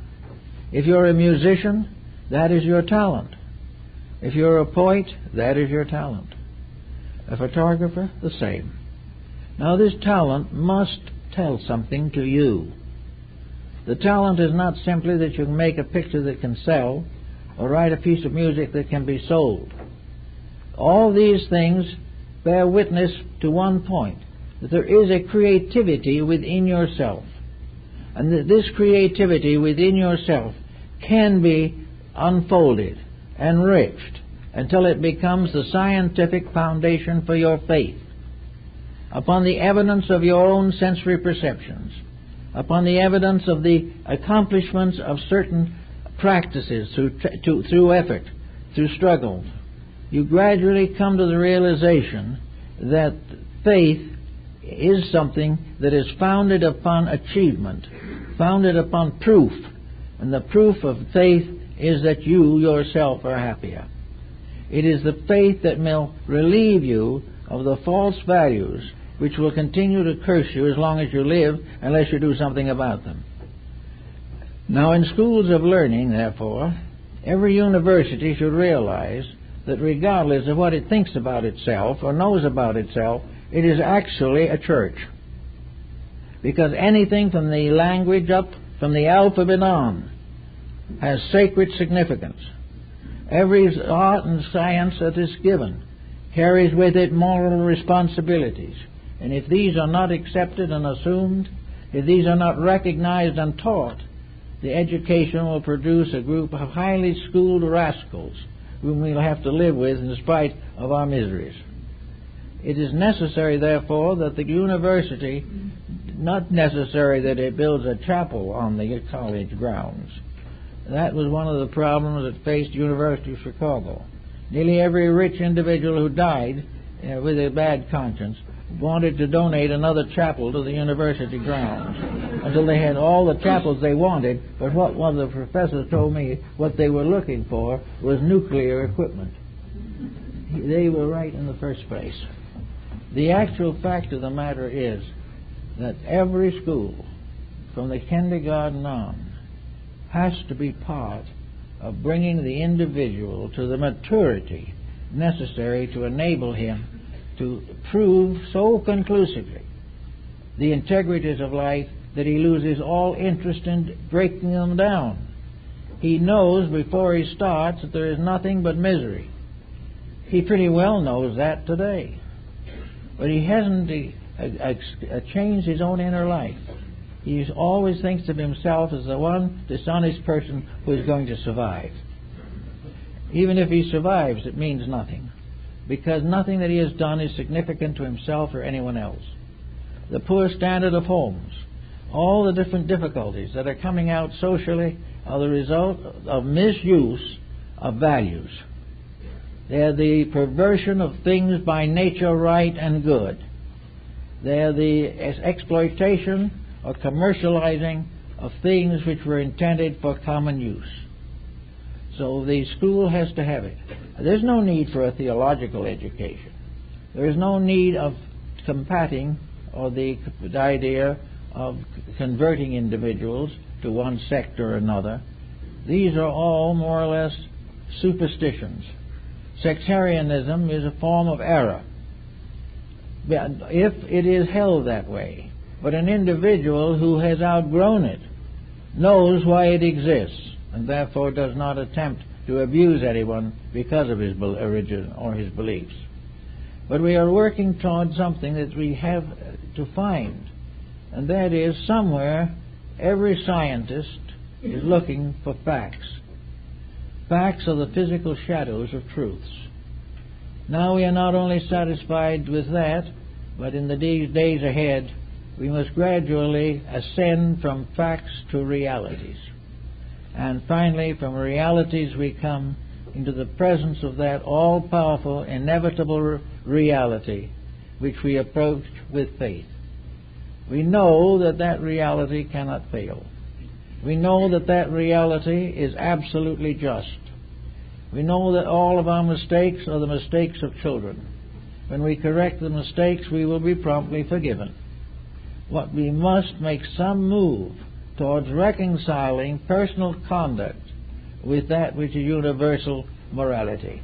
If you're a musician, that is your talent. If you're a poet, that is your talent. A photographer, the same. Now this talent must tell something to you. The talent is not simply that you can make a picture that can sell or write a piece of music that can be sold. All these things bear witness to one point, that there is a creativity within yourself. And that this creativity within yourself can be unfolded, enriched, until it becomes the scientific foundation for your faith. Upon the evidence of your own sensory perceptions, upon the evidence of the accomplishments of certain practices through effort, through struggle, you gradually come to the realization that faith is something that is founded upon achievement, founded upon proof, and the proof of faith is that you yourself are happier. It is the faith that will relieve you of the false values which will continue to curse you as long as you live unless you do something about them. Now, in schools of learning, therefore, every university should realize that regardless of what it thinks about itself or knows about itself, it is actually a church. Because anything from the language up, from the alphabet on, has sacred significance. Every art and science that is given carries with it moral responsibilities. And if these are not accepted and assumed, if these are not recognized and taught, the education will produce a group of highly schooled rascals whom we'll have to live with in spite of our miseries. It is necessary, therefore, that the university, not necessary that it builds a chapel on the college grounds. That was one of the problems that faced University of Chicago. Nearly every rich individual who died with a bad conscience wanted to donate another chapel to the university grounds until they had all the chapels they wanted, but what one of the professors told me what they were looking for was nuclear equipment. They were right in the first place. The actual fact of the matter is that every school, from the kindergarten on, has to be part of bringing the individual to the maturity necessary to enable him to prove so conclusively the integrities of life that he loses all interest in breaking them down. He knows before he starts that there is nothing but misery. He pretty well knows that today. But he hasn't changed his own inner life. He always thinks of himself as the one dishonest person who is going to survive. Even if he survives, it means nothing, because nothing that he has done is significant to himself or anyone else. The poor standard of homes, all the different difficulties that are coming out socially are the result of misuse of values. They are the perversion of things by nature right and good. They are the exploitation or commercializing of things which were intended for common use. So the school has to have it. There's no need for a theological education. There is no need of combating or the idea of converting individuals to one sect or another. These are all more or less superstitions. Sectarianism is a form of error, if it is held that way. But an individual who has outgrown it knows why it exists, and therefore does not attempt to abuse anyone because of his origin or his beliefs. But we are working toward something that we have to find, and that is somewhere every scientist is looking for facts. Facts are the physical shadows of truths. Now we are not only satisfied with that, but in the days ahead we must gradually ascend from facts to realities. And finally, from realities we come into the presence of that all-powerful, inevitable reality which we approach with faith. We know that that reality cannot fail. We know that that reality is absolutely just. We know that all of our mistakes are the mistakes of children. When we correct the mistakes, we will be promptly forgiven. What we must make some move towards reconciling personal conduct with that which is universal morality.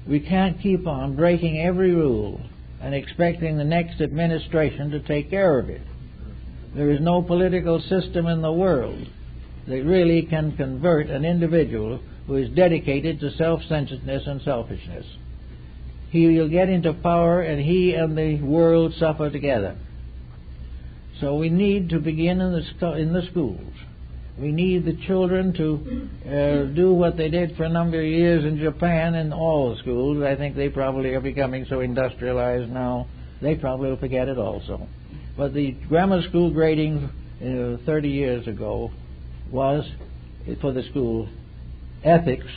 We can't keep on breaking every rule and expecting the next administration to take care of it. There is no political system in the world that really can convert an individual who is dedicated to self-centeredness and selfishness. He will get into power, and he and the world suffer together. So we need to begin in the schools. We need the children to do what they did for a number of years in Japan in all the schools. I think they probably are becoming so industrialized now, they probably will forget it also. But the grammar school grading 30 years ago was, for the school, ethics,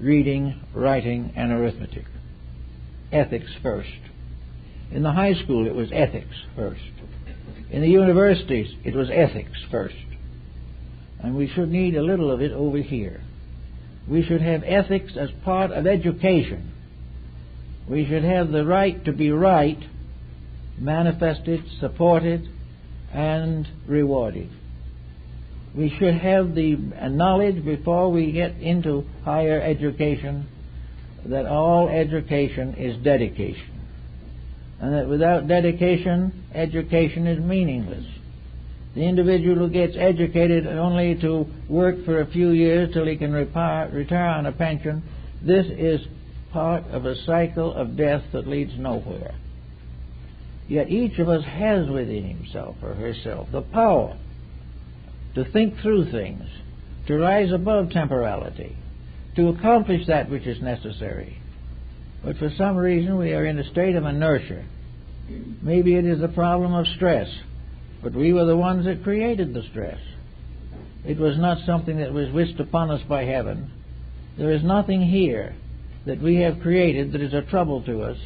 reading, writing, and arithmetic. Ethics first. In the high school, it was ethics first. In the universities, it was ethics first. And we should need a little of it over here. We should have ethics as part of education. We should have the right to be right manifested, supported, and rewarded. We should have the knowledge before we get into higher education that all education is dedication, and that without dedication, education is meaningless. The individual who gets educated only to work for a few years till he can retire on a pension, this is part of a cycle of death that leads nowhere. Yet each of us has within himself or herself the power to think through things, to rise above temporality, to accomplish that which is necessary. But for some reason we are in a state of inertia. Maybe it is the problem of stress, but we were the ones that created the stress. It was not something that was wished upon us by heaven. There is nothing here that we have created that is a trouble to us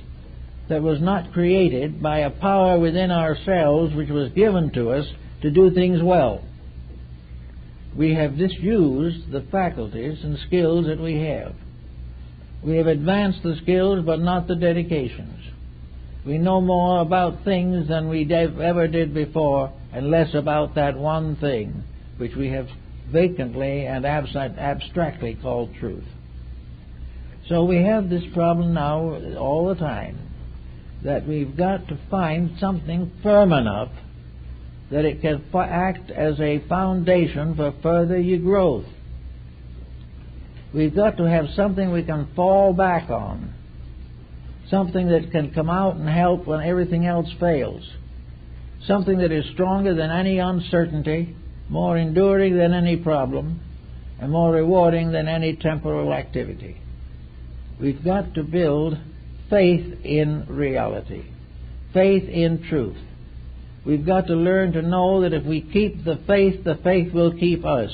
that was not created by a power within ourselves which was given to us to do things well. We have misused the faculties and skills that we have. We have advanced the skills but not the dedications. We know more about things than we ever did before, and less about that one thing which we have vacantly and abstractly called truth. So we have this problem now all the time, that we've got to find something firm enough that it can act as a foundation for further growth. We've got to have something we can fall back on, something that can come out and help when everything else fails, something that is stronger than any uncertainty, more enduring than any problem, and more rewarding than any temporal activity. We've got to build faith in reality, faith in truth. We've got to learn to know that if we keep the faith will keep us.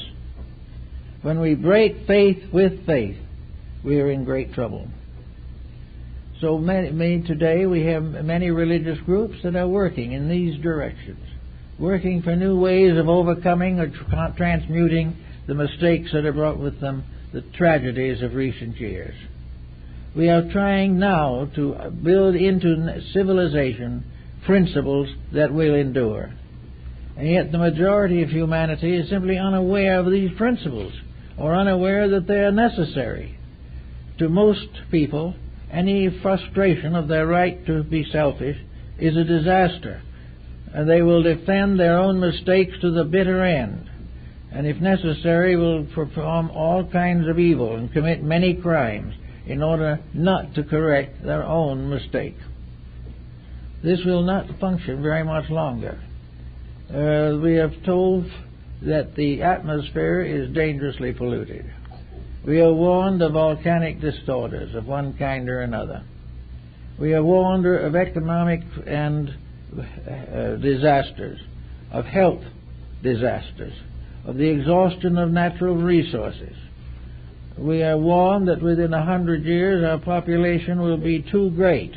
When we break faith with faith, we are in great trouble. So today we have many religious groups that are working in these directions, working for new ways of overcoming or transmuting the mistakes that have brought with them the tragedies of recent years. We are trying now to build into civilization principles that will endure. And yet the majority of humanity is simply unaware of these principles, or unaware that they are necessary. To most people, any frustration of their right to be selfish is a disaster, and they will defend their own mistakes to the bitter end, and if necessary will perform all kinds of evil and commit many crimes in order not to correct their own mistake. This will not function very much longer. We have told that the atmosphere is dangerously polluted. We are warned of volcanic disorders of one kind or another. We are warned of economic and disasters, of health disasters, of the exhaustion of natural resources. We are warned that within 100 years our population will be too great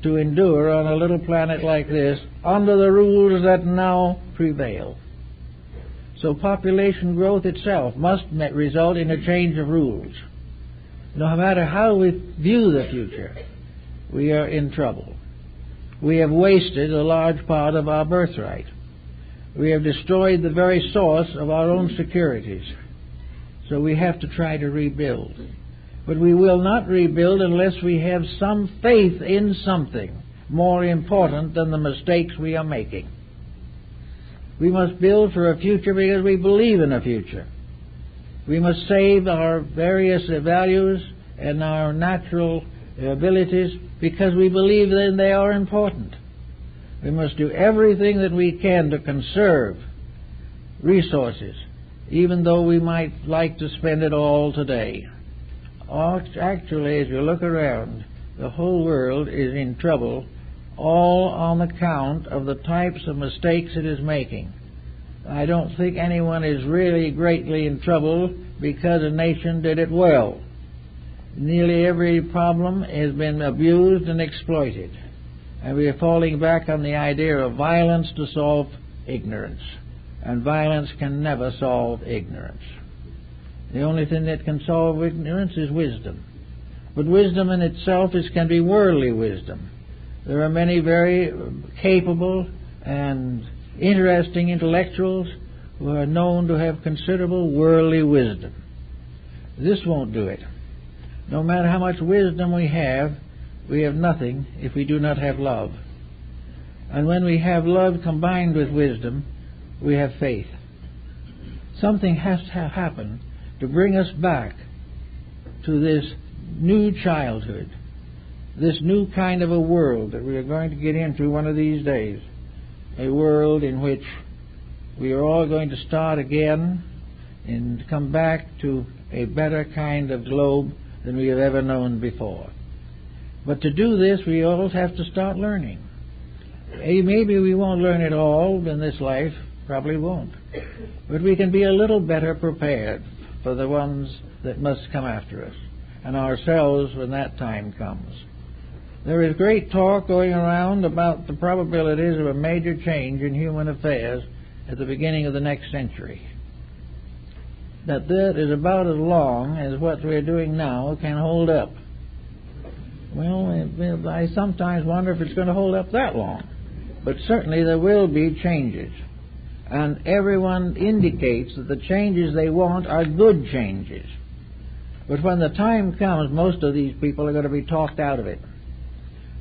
to endure on a little planet like this under the rules that now prevail. So population growth itself must result in a change of rules. No matter how we view the future, we are in trouble. We have wasted a large part of our birthright. We have destroyed the very source of our own securities. So we have to try to rebuild. But we will not rebuild unless we have some faith in something more important than the mistakes we are making. We must build for a future because we believe in a future. We must save our various values and our natural abilities because we believe that they are important. We must do everything that we can to conserve resources, even though we might like to spend it all today. Actually, as you look around, the whole world is in trouble, all on account of the types of mistakes it is making. I don't think anyone is really greatly in trouble because a nation did it well. Nearly every problem has been abused and exploited, and we are falling back on the idea of violence to solve ignorance, and violence can never solve ignorance. The only thing that can solve ignorance is wisdom. But wisdom in itself can be worldly wisdom. There are many very capable and interesting intellectuals who are known to have considerable worldly wisdom. This won't do it. No matter how much wisdom we have nothing if we do not have love. And when we have love combined with wisdom, we have faith. Something has to happen to bring us back to this new childhood, this new kind of a world that we are going to get into one of these days, a world in which we are all going to start again and come back to a better kind of globe than we have ever known before. But to do this, we all have to start learning. Maybe we won't learn it all in this life, probably won't, but we can be a little better prepared for the ones that must come after us, and ourselves when that time comes. There is great talk going around about the probabilities of a major change in human affairs at the beginning of the next century. That is about as long as what we're doing now can hold up. Well, I sometimes wonder if it's going to hold up that long. But certainly there will be changes. And everyone indicates that the changes they want are good changes. But when the time comes, most of these people are going to be talked out of it.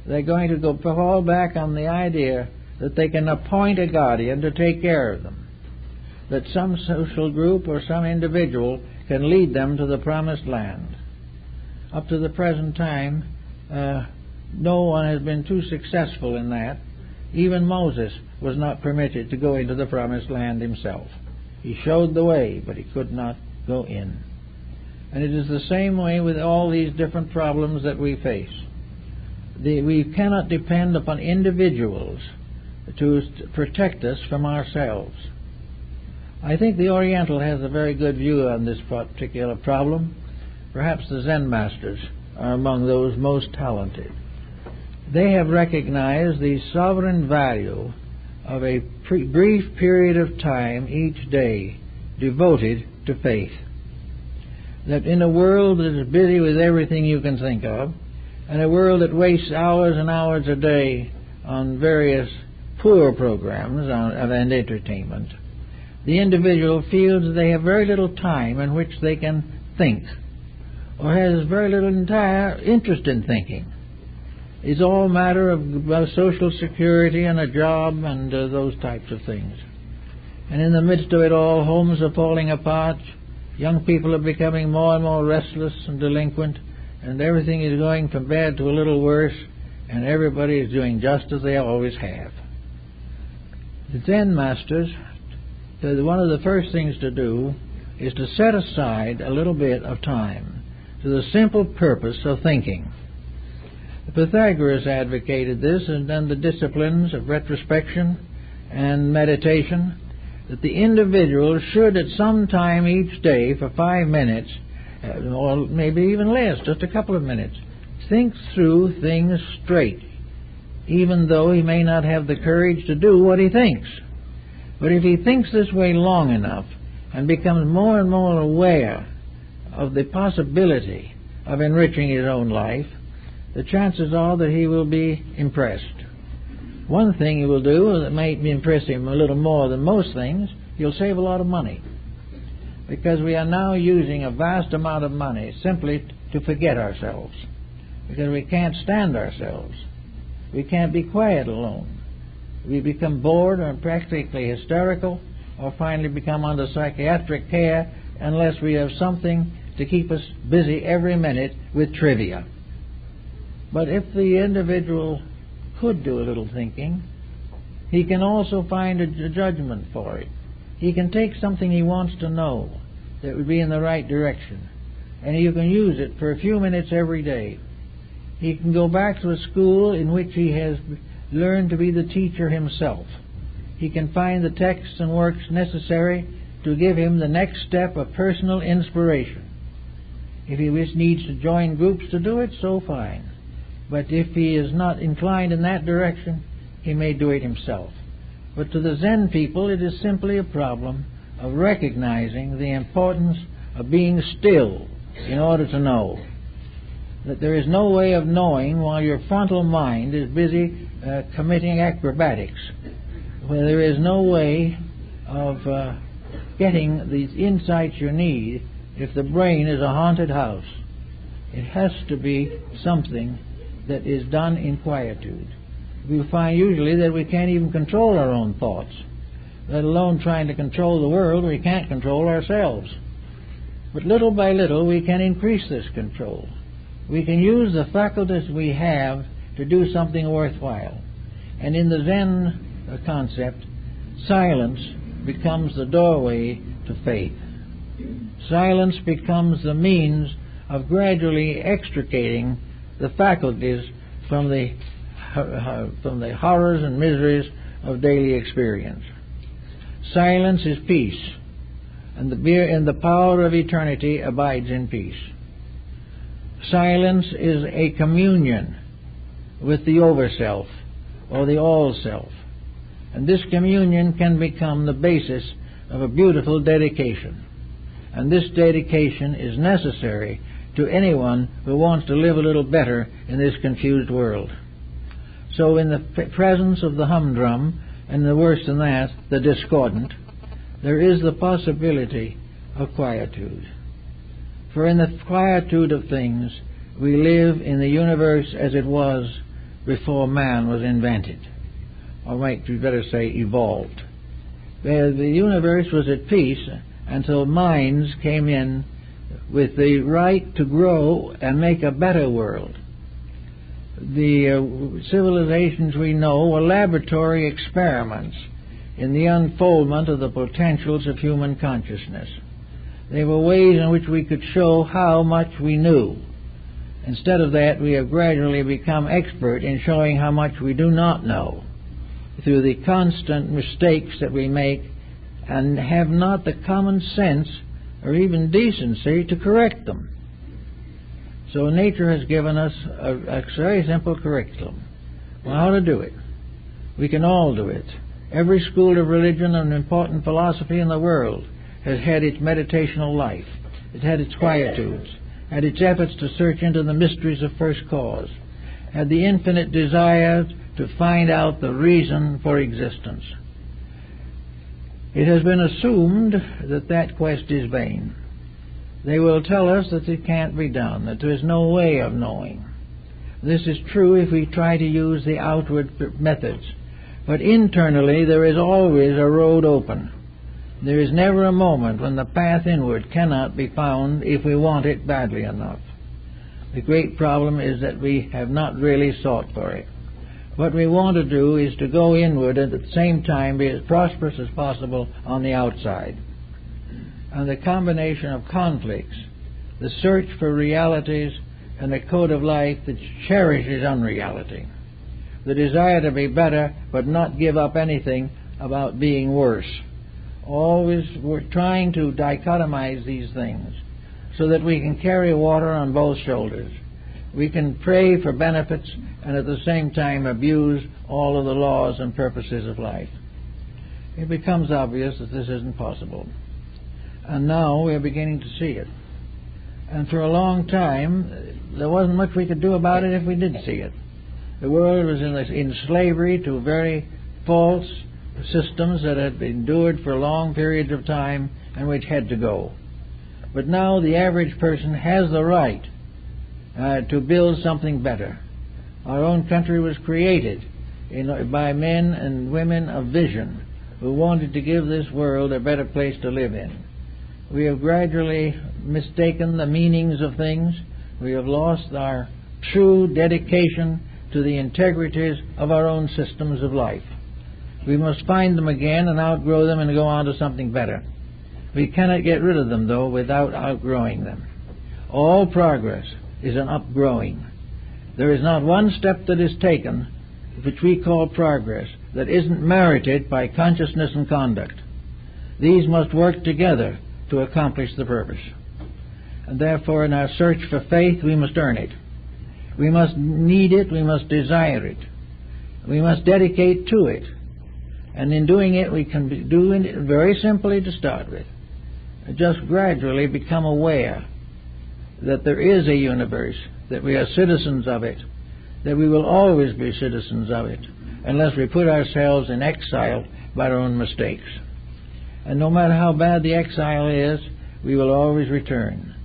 They're going to fall back on the idea that they can appoint a guardian to take care of them, that some social group or some individual can lead them to the promised land. Up to the present time, no one has been too successful in that. Even Moses was not permitted to go into the promised land himself. He showed the way, but he could not go in. And it is the same way with all these different problems that we face. We cannot depend upon individuals to protect us from ourselves. I think the Oriental has a very good view on this particular problem. Perhaps the Zen masters are among those most talented. They have recognized the sovereign value of a brief period of time each day devoted to faith. That in a world that is busy with everything you can think of, and a world that wastes hours and hours a day on various poor programs and entertainment, the individual feels that they have very little time in which they can think, or has very little entire interest in thinking. It's all a matter of social security and a job and those types of things. And in the midst of it all, homes are falling apart, young people are becoming more and more restless and delinquent, and everything is going from bad to a little worse, and everybody is doing just as they always have. The Zen masters, one of the first things to do is to set aside a little bit of time to the simple purpose of thinking. Pythagoras advocated this, and then the disciplines of retrospection and meditation, that the individual should at some time each day for 5 minutes, or maybe even less, just a couple of minutes, think through things straight, even though he may not have the courage to do what he thinks. But if he thinks this way long enough and becomes more and more aware of the possibility of enriching his own life, the chances are that he will be impressed. One thing he will do that may impress him a little more than most things, he'll save a lot of money. Because we are now using a vast amount of money simply to forget ourselves. Because we can't stand ourselves. We can't be quiet alone. We become bored or practically hysterical, or finally become under psychiatric care unless we have something to keep us busy every minute with trivia. But if the individual could do a little thinking, he can also find a judgment for it. He can take something he wants to know that would be in the right direction, and you can use it for a few minutes every day. He can go back to a school in which he has learned to be the teacher himself. He can find the texts and works necessary to give him the next step of personal inspiration. If he needs to join groups to do it, so fine. But if he is not inclined in that direction, he may do it himself. But to the Zen people, it is simply a problem of recognizing the importance of being still in order to know. That there is no way of knowing while your frontal mind is busy committing acrobatics. Where there is no way of getting these insights you need if the brain is a haunted house. It has to be something that is done in quietude. We find usually that we can't even control our own thoughts, let alone trying to control the world. We can't control ourselves. But little by little we can increase this control. We can use the faculties we have to do something worthwhile. And in the Zen concept, silence becomes the doorway to faith. Silence becomes the means of gradually extricating the faculties from the horrors and miseries of daily experience. Silence is peace, and the power of eternity abides in peace. Silence is a communion with the over-self or the all-self. And this communion can become the basis of a beautiful dedication. And this dedication is necessary to anyone who wants to live a little better in this confused world. So in the presence of the humdrum, and the worse than that, the discordant, there is the possibility of quietude. For in the quietude of things, we live in the universe as it was before man was invented. Or might you better say evolved. The universe was at peace until minds came in with the right to grow and make a better world. The civilizations we know were laboratory experiments in the unfoldment of the potentials of human consciousness. They were ways in which we could show how much we knew. Instead of that, we have gradually become expert in showing how much we do not know through the constant mistakes that we make and have not the common sense or even decency to correct them. So nature has given us a very simple curriculum on how to do it. We can all do it. Every school of religion and important philosophy in the world has had its meditational life. It had its quietudes, had its efforts to search into the mysteries of first cause, had the infinite desire to find out the reason for existence. It has been assumed that that quest is vain. They will tell us that it can't be done, that there is no way of knowing. This is true if we try to use the outward methods. But internally there is always a road open. There is never a moment when the path inward cannot be found if we want it badly enough. The great problem is that we have not really sought for it. What we want to do is to go inward and at the same time be as prosperous as possible on the outside. And the combination of conflicts, the search for realities, and a code of life that cherishes unreality, the desire to be better but not give up anything about being worse. Always we're trying to dichotomize these things so that we can carry water on both shoulders. We can pray for benefits and at the same time abuse all of the laws and purposes of life. It becomes obvious that this isn't possible. And now we're beginning to see it. And for a long time, there wasn't much we could do about it if we did see it. The world was in slavery to very false systems that had endured for long periods of time and which had to go. But now the average person has the right to build something better. Our own country was created by men and women of vision who wanted to give this world a better place to live in. We have gradually mistaken the meanings of things. We have lost our true dedication to the integrities of our own systems of life. We must find them again and outgrow them and go on to something better. We cannot get rid of them, though, without outgrowing them. All progress is an upgrowing. There is not one step that is taken, which we call progress, that isn't merited by consciousness and conduct. These must work together to accomplish the purpose. And therefore, in our search for faith, we must earn it. We must need it, we must desire it. We must dedicate to it. And in doing it, we can be doing it very simply to start with. Just gradually become aware that there is a universe, that we are citizens of it, that we will always be citizens of it, unless we put ourselves in exile by our own mistakes. And no matter how bad the exile is, we will always return.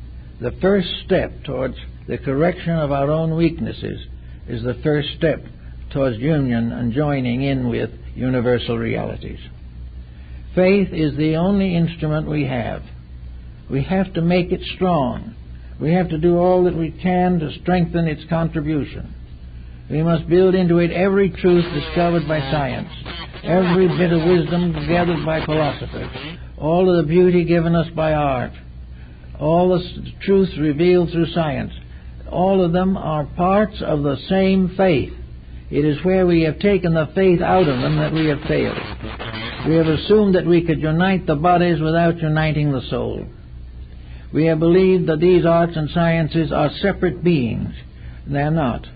The first step towards the correction of our own weaknesses is the first step towards union and joining in with universal realities. Faith is the only instrument we have. We have to make it strong. We have to do all that we can to strengthen its contribution. We must build into it every truth discovered by science, every bit of wisdom gathered by philosophers, all of the beauty given us by art, all the truths revealed through science. All of them are parts of the same faith. It is where we have taken the faith out of them that we have failed. We have assumed that we could unite the bodies without uniting the soul. We have believed that these arts and sciences are separate beings. They are not.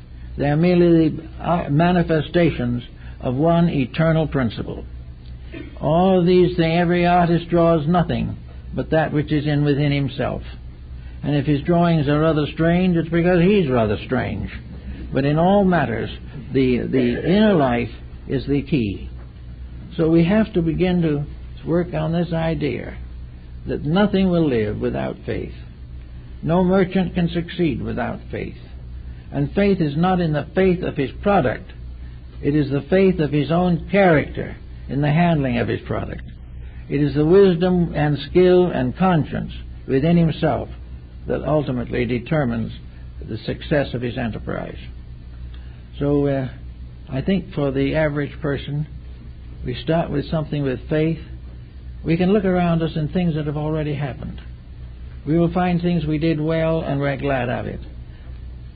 They are merely the manifestations of one eternal principle. All of these things, every artist draws nothing but that which is within himself. And if his drawings are rather strange, it's because he's rather strange. But in all matters, the inner life is the key. So we have to begin to work on this idea that nothing will live without faith. No merchant can succeed without faith. And faith is not in the faith of his product. It is the faith of his own character in the handling of his product. It is the wisdom and skill and conscience within himself that ultimately determines the success of his enterprise. So I think for the average person, we start with something with faith. We can look around us in things that have already happened. We will find things we did well and we're glad of it.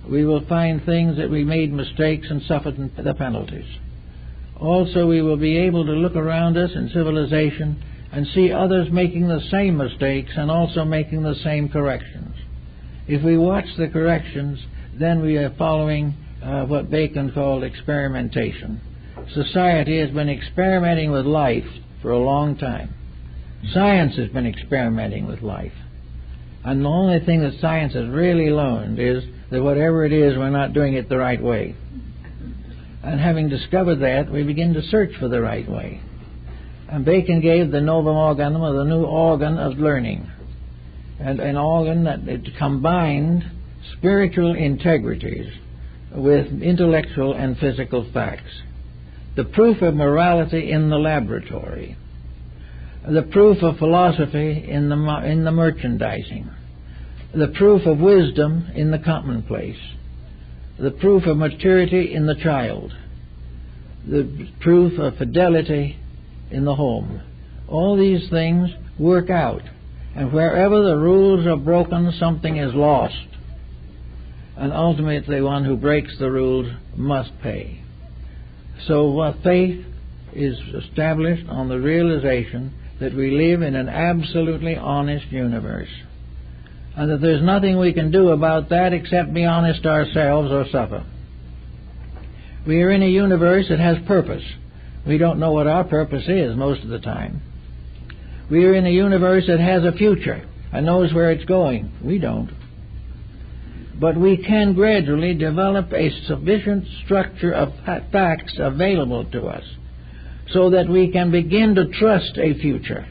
We will find things that we made mistakes and suffered the penalties. Also, we will be able to look around us in civilization and see others making the same mistakes and also making the same corrections. If we watch the corrections, then we are following what Bacon called experimentation. Society has been experimenting with life for a long time. Science has been experimenting with life. And the only thing that science has really learned is that whatever it is, we're not doing it the right way. And having discovered that, we begin to search for the right way. And Bacon gave the novum organum, or the new organ of learning, and an organ that it combined spiritual integrities with intellectual and physical facts. The proof of morality in the laboratory, the proof of philosophy in the merchandising, the proof of wisdom in the commonplace, the proof of maturity in the child, the proof of fidelity in the home. All these things work out, and wherever the rules are broken, something is lost, and ultimately one who breaks the rules must pay. So faith is established on the realization that we live in an absolutely honest universe, and that there's nothing we can do about that except be honest ourselves or suffer. We are in a universe that has purpose. We don't know what our purpose is most of the time. We are in a universe that has a future and knows where it's going. We don't. But we can gradually develop a sufficient structure of facts available to us so that we can begin to trust a future,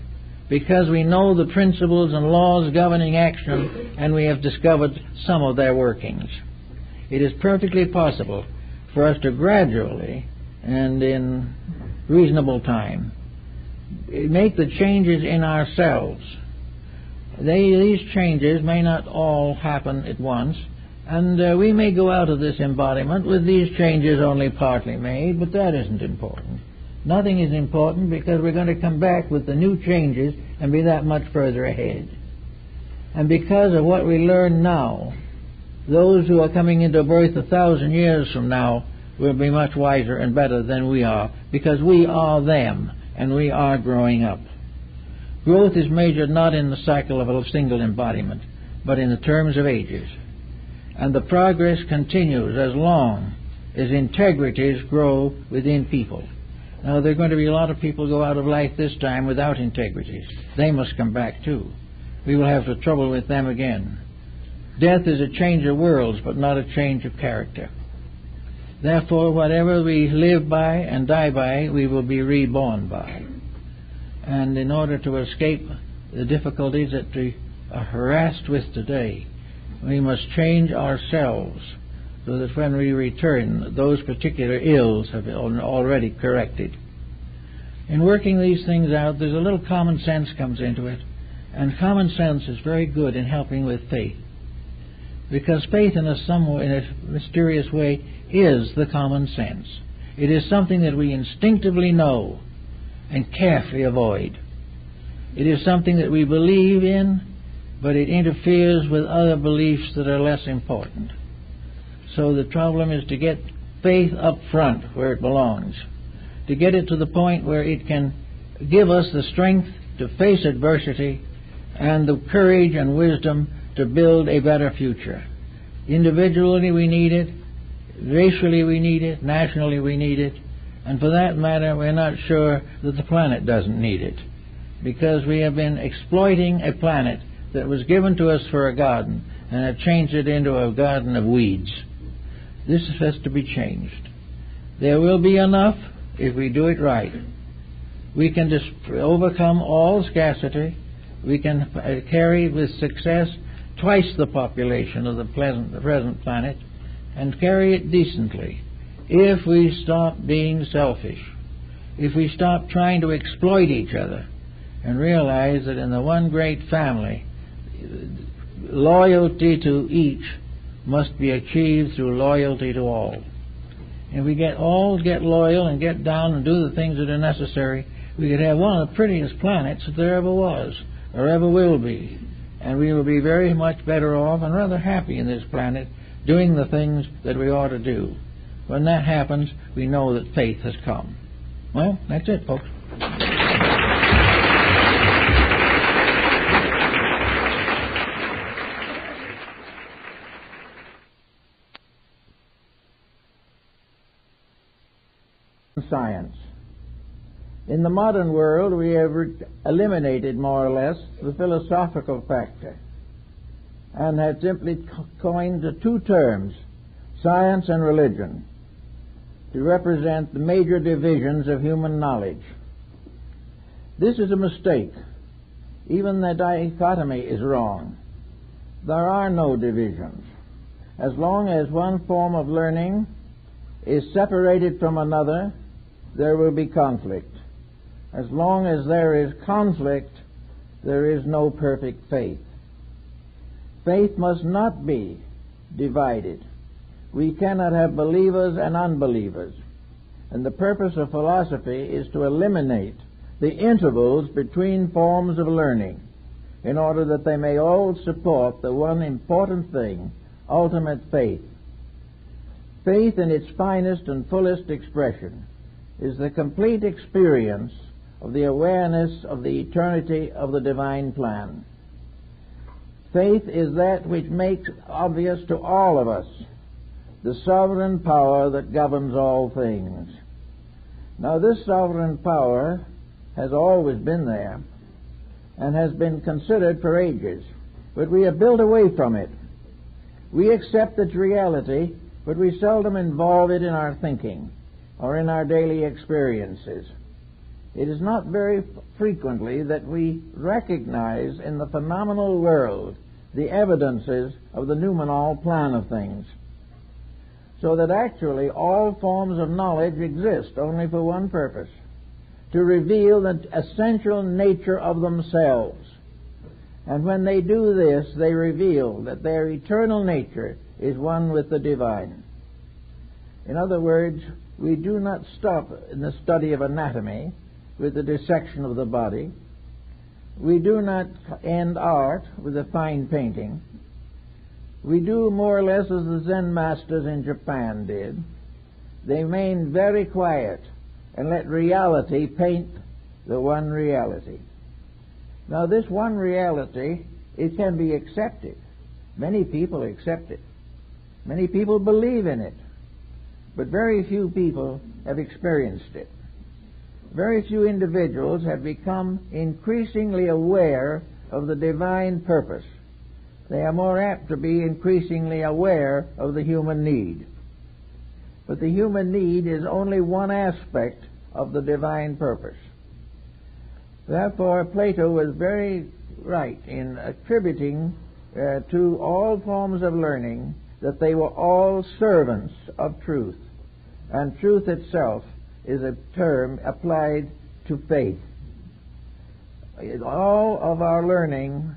because we know the principles and laws governing action and we have discovered some of their workings. It is perfectly possible for us to gradually and in reasonable time make the changes in ourselves. These changes may not all happen at once, and we may go out of this embodiment with these changes only partly made, but that isn't important. Nothing is important, because we're going to come back with the new changes and be that much further ahead. And because of what we learn now, those who are coming into birth 1,000 years from now will be much wiser and better than we are, because we are them and we are growing up. Growth is measured not in the cycle of a single embodiment, but in the terms of ages. And the progress continues as long as integrities grow within people. Now, there are going to be a lot of people go out of life this time without integrities. They must come back too. We will have trouble with them again. Death is a change of worlds, but not a change of character. Therefore, whatever we live by and die by, we will be reborn by. And in order to escape the difficulties that we are harassed with today, we must change ourselves so that when we return, those particular ills have been already corrected. In working these things out, there's a little common sense comes into it, and common sense is very good in helping with faith, because faith in a mysterious way is the common sense. It is something that we instinctively know and carefully avoid. It is something that we believe in, but it interferes with other beliefs that are less important. So the problem is to get faith up front where it belongs, to get it to the point where it can give us the strength to face adversity and the courage and wisdom to build a better future. Individually we need it, Racially we need it, nationally we need it, and for that matter we're not sure that the planet doesn't need it, because we have been exploiting a planet that was given to us for a garden and have changed it into a garden of weeds. This has to be changed. There will be enough if we do it right. We can just overcome all scarcity. We can carry with success twice the population of the present planet, and carry it decently if we stop being selfish, if we stop trying to exploit each other and realize that in the one great family, loyalty to each must be achieved through loyalty to all. If we all get loyal and get down and do the things that are necessary, we could have one of the prettiest planets that there ever was or ever will be, and we will be very much better off and rather happy in this planet doing the things that we ought to do. When that happens, we know that faith has come. Well, that's it, folks. Science. In the modern world, we have eliminated more or less the philosophical factor and have simply coined the two terms, science and religion, to represent the major divisions of human knowledge. This is a mistake. Even the dichotomy is wrong. There are no divisions. As long as one form of learning is separated from another, there will be conflict. As long as there is conflict, there is no perfect faith. Faith must not be divided. We cannot have believers and unbelievers. And the purpose of philosophy is to eliminate the intervals between forms of learning in order that they may all support the one important thing, ultimate faith. Faith in its finest and fullest expression is the complete experience of the awareness of the eternity of the divine plan. Faith is that which makes obvious to all of us the sovereign power that governs all things. Now, this sovereign power has always been there and has been considered for ages, but we have built away from it. We accept its reality, but we seldom involve it in our thinking or in our daily experiences. It is not very frequently that we recognize in the phenomenal world the evidences of the noumenal plan of things, so that actually all forms of knowledge exist only for one purpose, to reveal the essential nature of themselves. And when they do this, they reveal that their eternal nature is one with the divine. In other words, we do not stop in the study of anatomy with the dissection of the body. We do not end art with a fine painting. We do more or less as the Zen masters in Japan did. They remain very quiet and let reality paint the one reality. Now, this one reality, it can be accepted. Many people accept it. Many people believe in it. But very few people have experienced it. Very few individuals have become increasingly aware of the divine purpose. They are more apt to be increasingly aware of the human need. But the human need is only one aspect of the divine purpose. Therefore, Plato was very right in attributing to all forms of learning that they were all servants of truth, and truth itself is a term applied to faith. All of our learning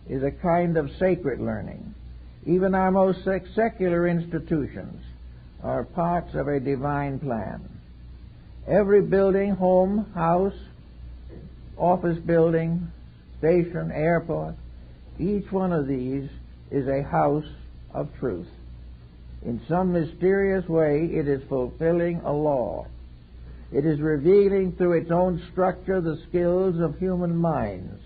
is a kind of sacred learning. Even our most secular institutions are parts of a divine plan. Every building, home, house, office building, station, airport, each one of these is a house of truth. In some mysterious way, it is fulfilling a law. It is revealing through its own structure the skills of human minds,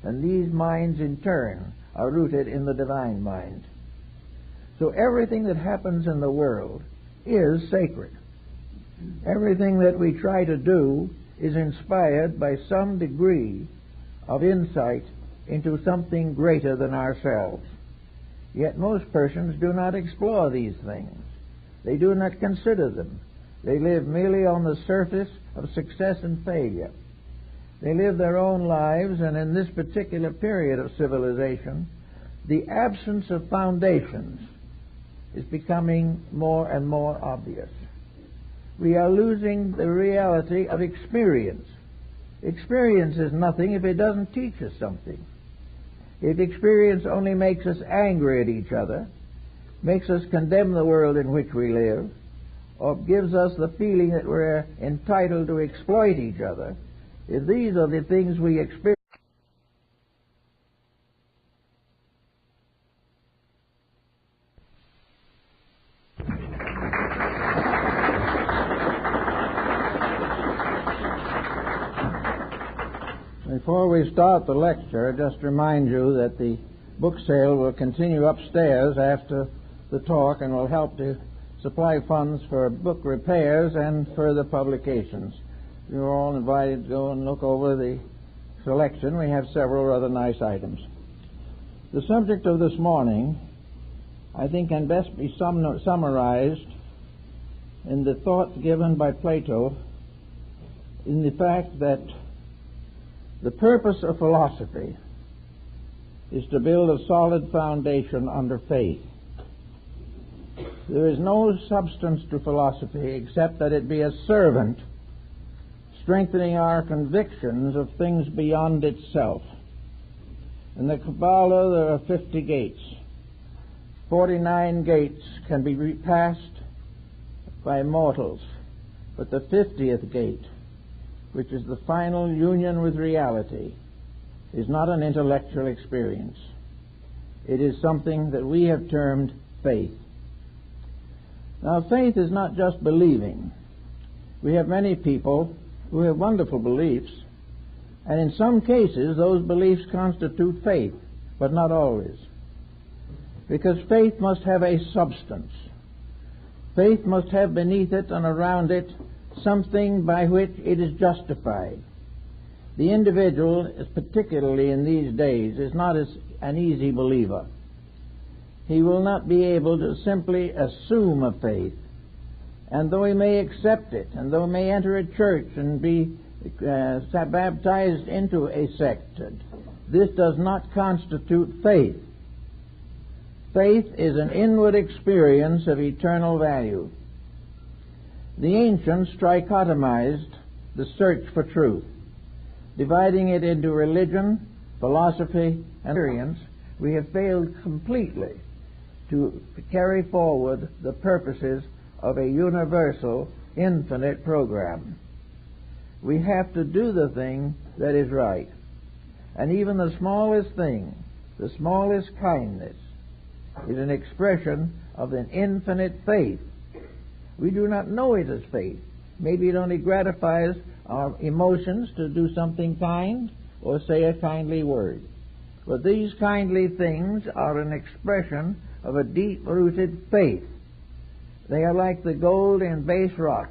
and these minds in turn are rooted in the divine mind. So everything that happens in the world is sacred. Everything that we try to do is inspired by some degree of insight into something greater than ourselves. Yet most persons do not explore these things. They do not consider them. They live merely on the surface of success and failure. They live their own lives, and in this particular period of civilization, the absence of foundations is becoming more and more obvious. We are losing the reality of experience. Experience is nothing if it doesn't teach us something. If experience only makes us angry at each other, makes us condemn the world in which we live, or gives us the feeling that we're entitled to exploit each other, if these are the things we experience, before we start the lecture, just remind you that the book sale will continue upstairs after the talk and will help to supply funds for book repairs and further publications. You're all invited to go and look over the selection. We have several rather nice items. The subject of this morning, I think, can best be summarized in the thought given by Plato in the fact that the purpose of philosophy is to build a solid foundation under faith. There is no substance to philosophy except that it be a servant strengthening our convictions of things beyond itself. In the Kabbalah there are 50 gates. 49 gates can be passed by mortals, but the 50th gate, which is the final union with reality, is not an intellectual experience. It is something that we have termed faith. Now, faith is not just believing. We have many people who have wonderful beliefs, and in some cases those beliefs constitute faith, but not always. Because faith must have a substance. Faith must have beneath it and around it something by which it is justified. The individual, particularly in these days, is not an easy believer. He will not be able to simply assume a faith, and though he may accept it, and though he may enter a church and be baptized into a sect, this does not constitute faith. Faith is an inward experience of eternal value. The ancients trichotomized the search for truth, dividing it into religion, philosophy, and experience. We have failed completely to carry forward the purposes of a universal, infinite program. We have to do the thing that is right. And even the smallest thing, the smallest kindness, is an expression of an infinite faith. We do not know it as faith. Maybe it only gratifies our emotions to do something kind or say a kindly word. But these kindly things are an expression of a deep-rooted faith. They are like the gold in base rock.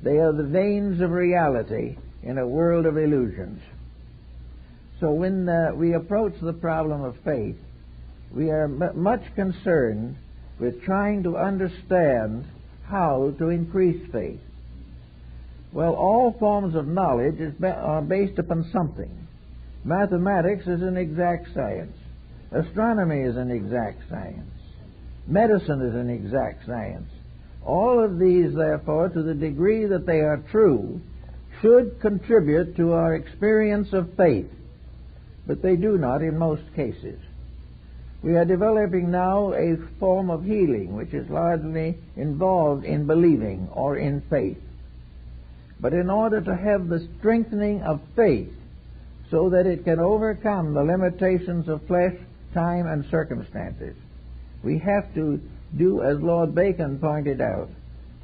They are the veins of reality in a world of illusions. So when we approach the problem of faith, we are much concerned with trying to understand how to increase faith. Well, all forms of knowledge are based upon something. Mathematics is an exact science. Astronomy is an exact science. Medicine is an exact science. All of these, therefore, to the degree that they are true, should contribute to our experience of faith, but they do not in most cases. We are developing now a form of healing which is largely involved in believing or in faith. But in order to have the strengthening of faith so that it can overcome the limitations of flesh, time, and circumstances, we have to do as Lord Bacon pointed out.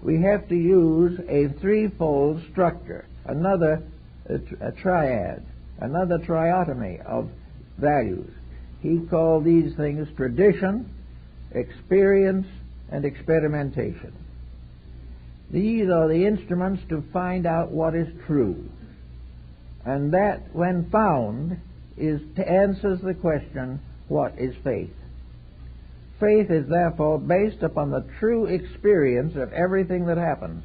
We have to use a threefold structure, another a triad, another triotomy of values. He called these things tradition, experience, and experimentation. These are the instruments to find out what is true. And that, when found, answers the question, what is faith? Faith is therefore based upon the true experience of everything that happens.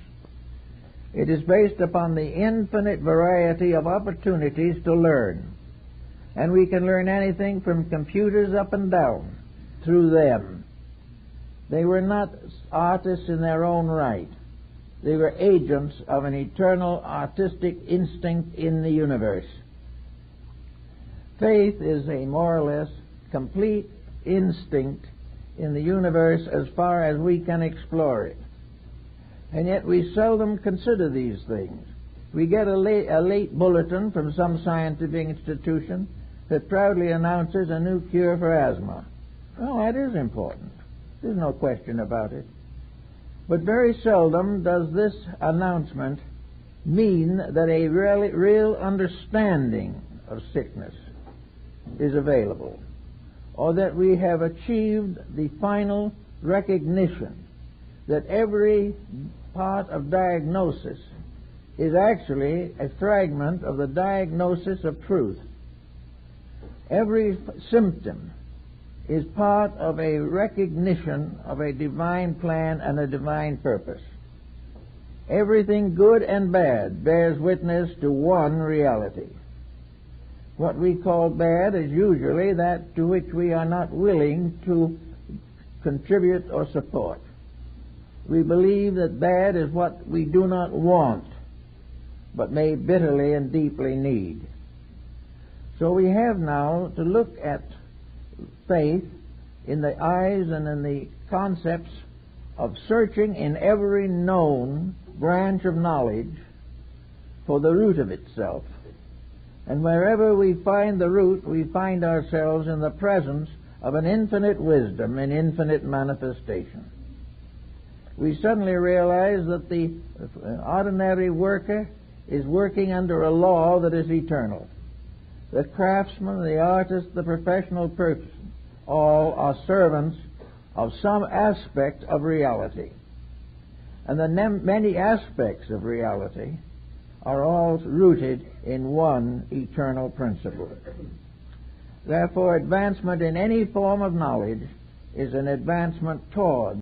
It is based upon the infinite variety of opportunities to learn. And we can learn anything from computers up and down through them. They were not artists in their own right. They were agents of an eternal artistic instinct in the universe. Faith is a more or less complete instinct in the universe as far as we can explore it. And yet we seldom consider these things. We get a late bulletin from some scientific institution that proudly announces a new cure for asthma. Well, that is important. There's no question about it. But very seldom does this announcement mean that a real understanding of sickness is available, or that we have achieved the final recognition that every part of diagnosis is actually a fragment of the diagnosis of truth. Every symptom is part of a recognition of a divine plan and a divine purpose. Everything good and bad bears witness to one reality. What we call bad is usually that to which we are not willing to contribute or support. We believe that bad is what we do not want, but may bitterly and deeply need. So we have now to look at faith in the eyes and in the concepts of searching in every known branch of knowledge for the root of itself. And wherever we find the root, we find ourselves in the presence of an infinite wisdom and infinite manifestation. We suddenly realize that the ordinary worker is working under a law that is eternal. The craftsman, the artist, the professional person, all are servants of some aspect of reality. And the many aspects of reality are all rooted in one eternal principle. Therefore, advancement in any form of knowledge is an advancement toward